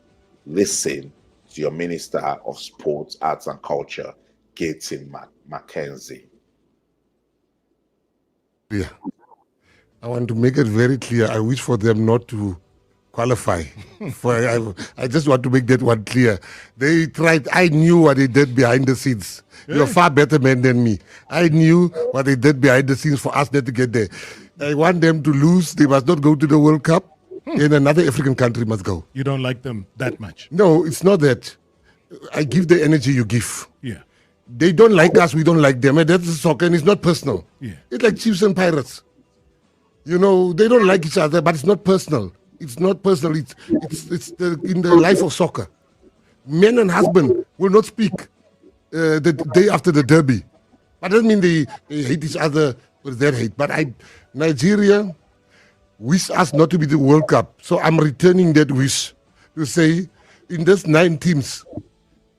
listen to your Minister of Sports, Arts and Culture, Gayton McKenzie. Yeah. I want to make it very clear. I wish for them not to qualify. I just want to make that one clear. They tried. I knew what they did behind the scenes. You're a far better man than me. I knew what they did behind the scenes for us not to get there. I want them to lose. They must not go to the World Cup. And another African country must go. You don't like them that much? No, it's not that. I give the energy you give. Yeah. They don't like us, we don't like them. And that's soccer, and it's not personal. Yeah. It's like Chiefs and Pirates. They don't like each other, but it's not personal. It's not personal. It's in the life of soccer. Man and husband will not speak the day after the derby. But that doesn't mean they hate each other with their hate. But Nigeria wish us not to be the World Cup. So I'm returning that wish to say, in these 9 teams,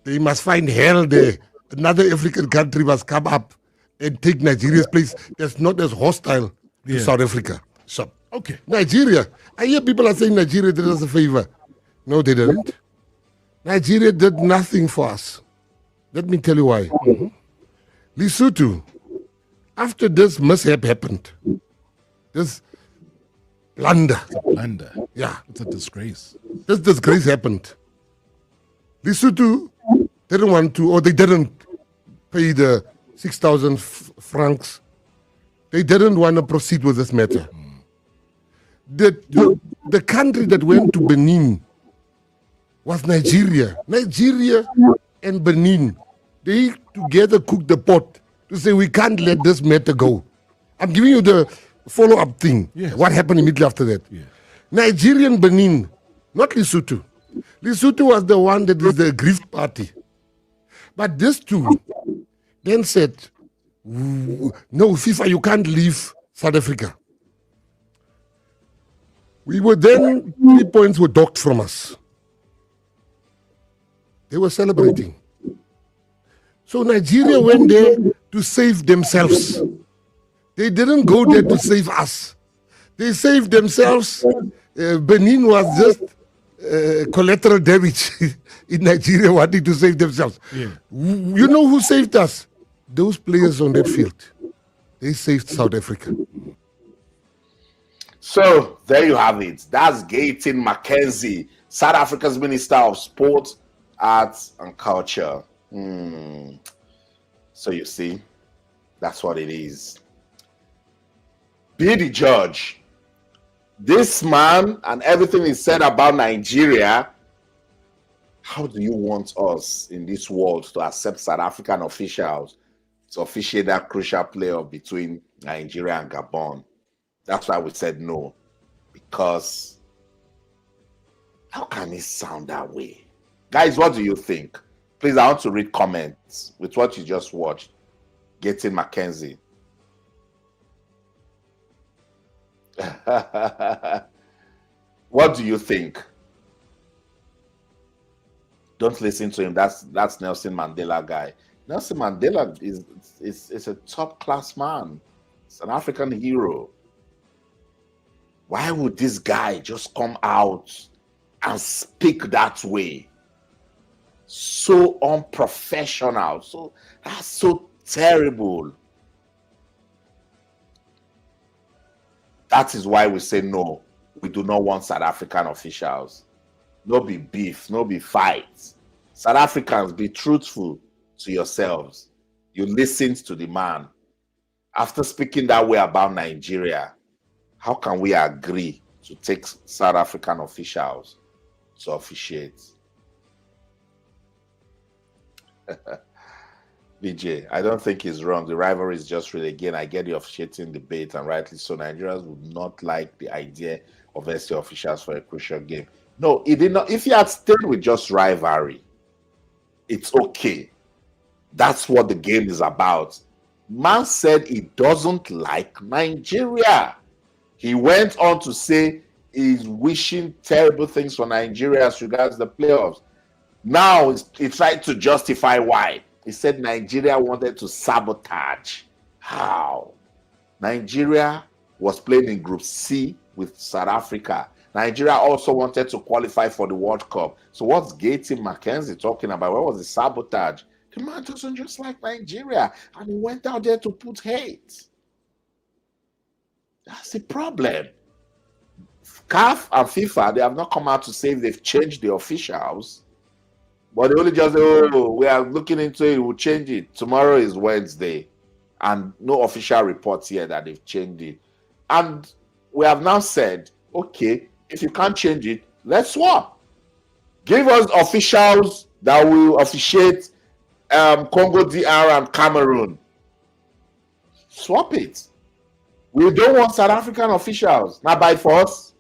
they must find hell there. Another African country must come up and take Nigeria's place that's not as hostile to South Africa. So, Okay. Nigeria. I hear people are saying Nigeria did us a favor. No, they didn't. Nigeria did nothing for us. Let me tell you why. Lesotho, after this mishap happened, this blunder, Blunder. yeah, It's a disgrace. this disgrace happened. Lesotho didn't want to, or they didn't pay the 6,000 francs. They didn't want to proceed with this matter. The country that went to Benin was Nigeria. Nigeria and Benin, they together cooked the pot to say we can't let this matter go. I'm giving you the follow-up thing. Yes. What happened immediately after that? Yeah. Nigerian Benin, not Lesotho. Lesotho was the one that is the aggrieved party. But these two then said, no, FIFA, you can't leave South Africa. We were then, 3 points were docked from us. They were celebrating. So Nigeria went there to save themselves. They didn't go there to save us. They saved themselves. Benin was just collateral damage in Nigeria wanting to save themselves. Yeah. You know who saved us? Those players on that field. They saved South Africa. So there you have it. That's Gayton Mackenzie, South Africa's Minister of Sport, Arts and Culture. So you see, that's what it is. Be the judge. This man and everything he said about Nigeria, how do you want us in this world to accept South African officials to officiate that crucial playoff between Nigeria and Gabon? That's why we said no. Because how can it sound that way? Guys, what do you think? Please, I want to read comments with what you just watched. Gayton Mackenzie. What do you think? Don't listen to him. That's Nelson Mandela guy. Nelson Mandela is a top class man. It's an African hero. Why would this guy just come out and speak that way? So unprofessional. So that's so terrible. That is why we say no. We do not want South African officials. No be beef, no be fights. South Africans, be truthful to yourselves. You listened to the man. After speaking that way about Nigeria, how can we agree to take South African officials to officiate? BJ, I don't think he's wrong. The rivalry is just real. Again, I get the officiating debate, and rightly so. Nigerians would not like the idea of SC officials for a crucial game. No, it did not. If he had stayed with just rivalry, it's okay. That's what the game is about. Man said he doesn't like Nigeria. He went on to say he's wishing terrible things for Nigeria as regards the playoffs. Now he tried to justify why. He said Nigeria wanted to sabotage. How? Nigeria was playing in Group C with South Africa. Nigeria also wanted to qualify for the World Cup. So what's Gayton Mackenzie talking about? Where was the sabotage? The man doesn't just like Nigeria, and he went out there to put hate. That's the problem. CAF and FIFA, they have not come out to say if they've changed the officials, but they only just say, oh, we are looking into it, we'll change it. Tomorrow is Wednesday, and no official reports here that they've changed it. And we have now said, okay, if you can't change it, let's swap. Give us officials that will officiate Congo DR and Cameroon. Swap it. We don't want South African officials. Now by force.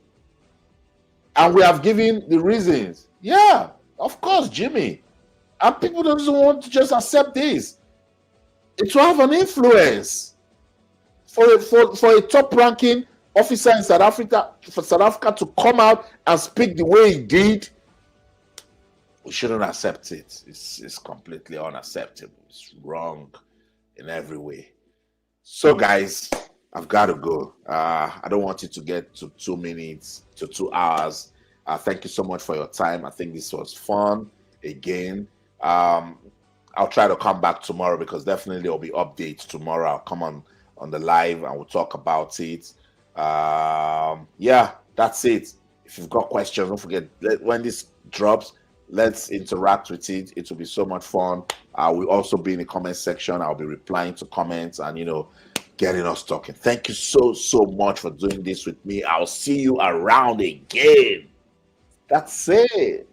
And we have given the reasons. Yeah, of course, Jimmy. And people don't want to just accept this. It will have an influence for a top-ranking officer in South Africa, for South Africa to come out and speak the way he did. We shouldn't accept it. It's completely unacceptable. It's wrong in every way. So, guys, I've got to go. I don't want it to get to 2 minutes to 2 hours. Thank you so much for your time. I think this was fun. Again, I'll try to come back tomorrow because definitely there'll be updates tomorrow. I'll come on the live and we'll talk about it. Yeah, that's it. If you've got questions, don't forget, when this drops, let's interact with it. It will be so much fun. I will also be in the comment section. I'll be replying to comments and, getting us talking. Thank you so much for doing this with me. I'll see you around again. That's it.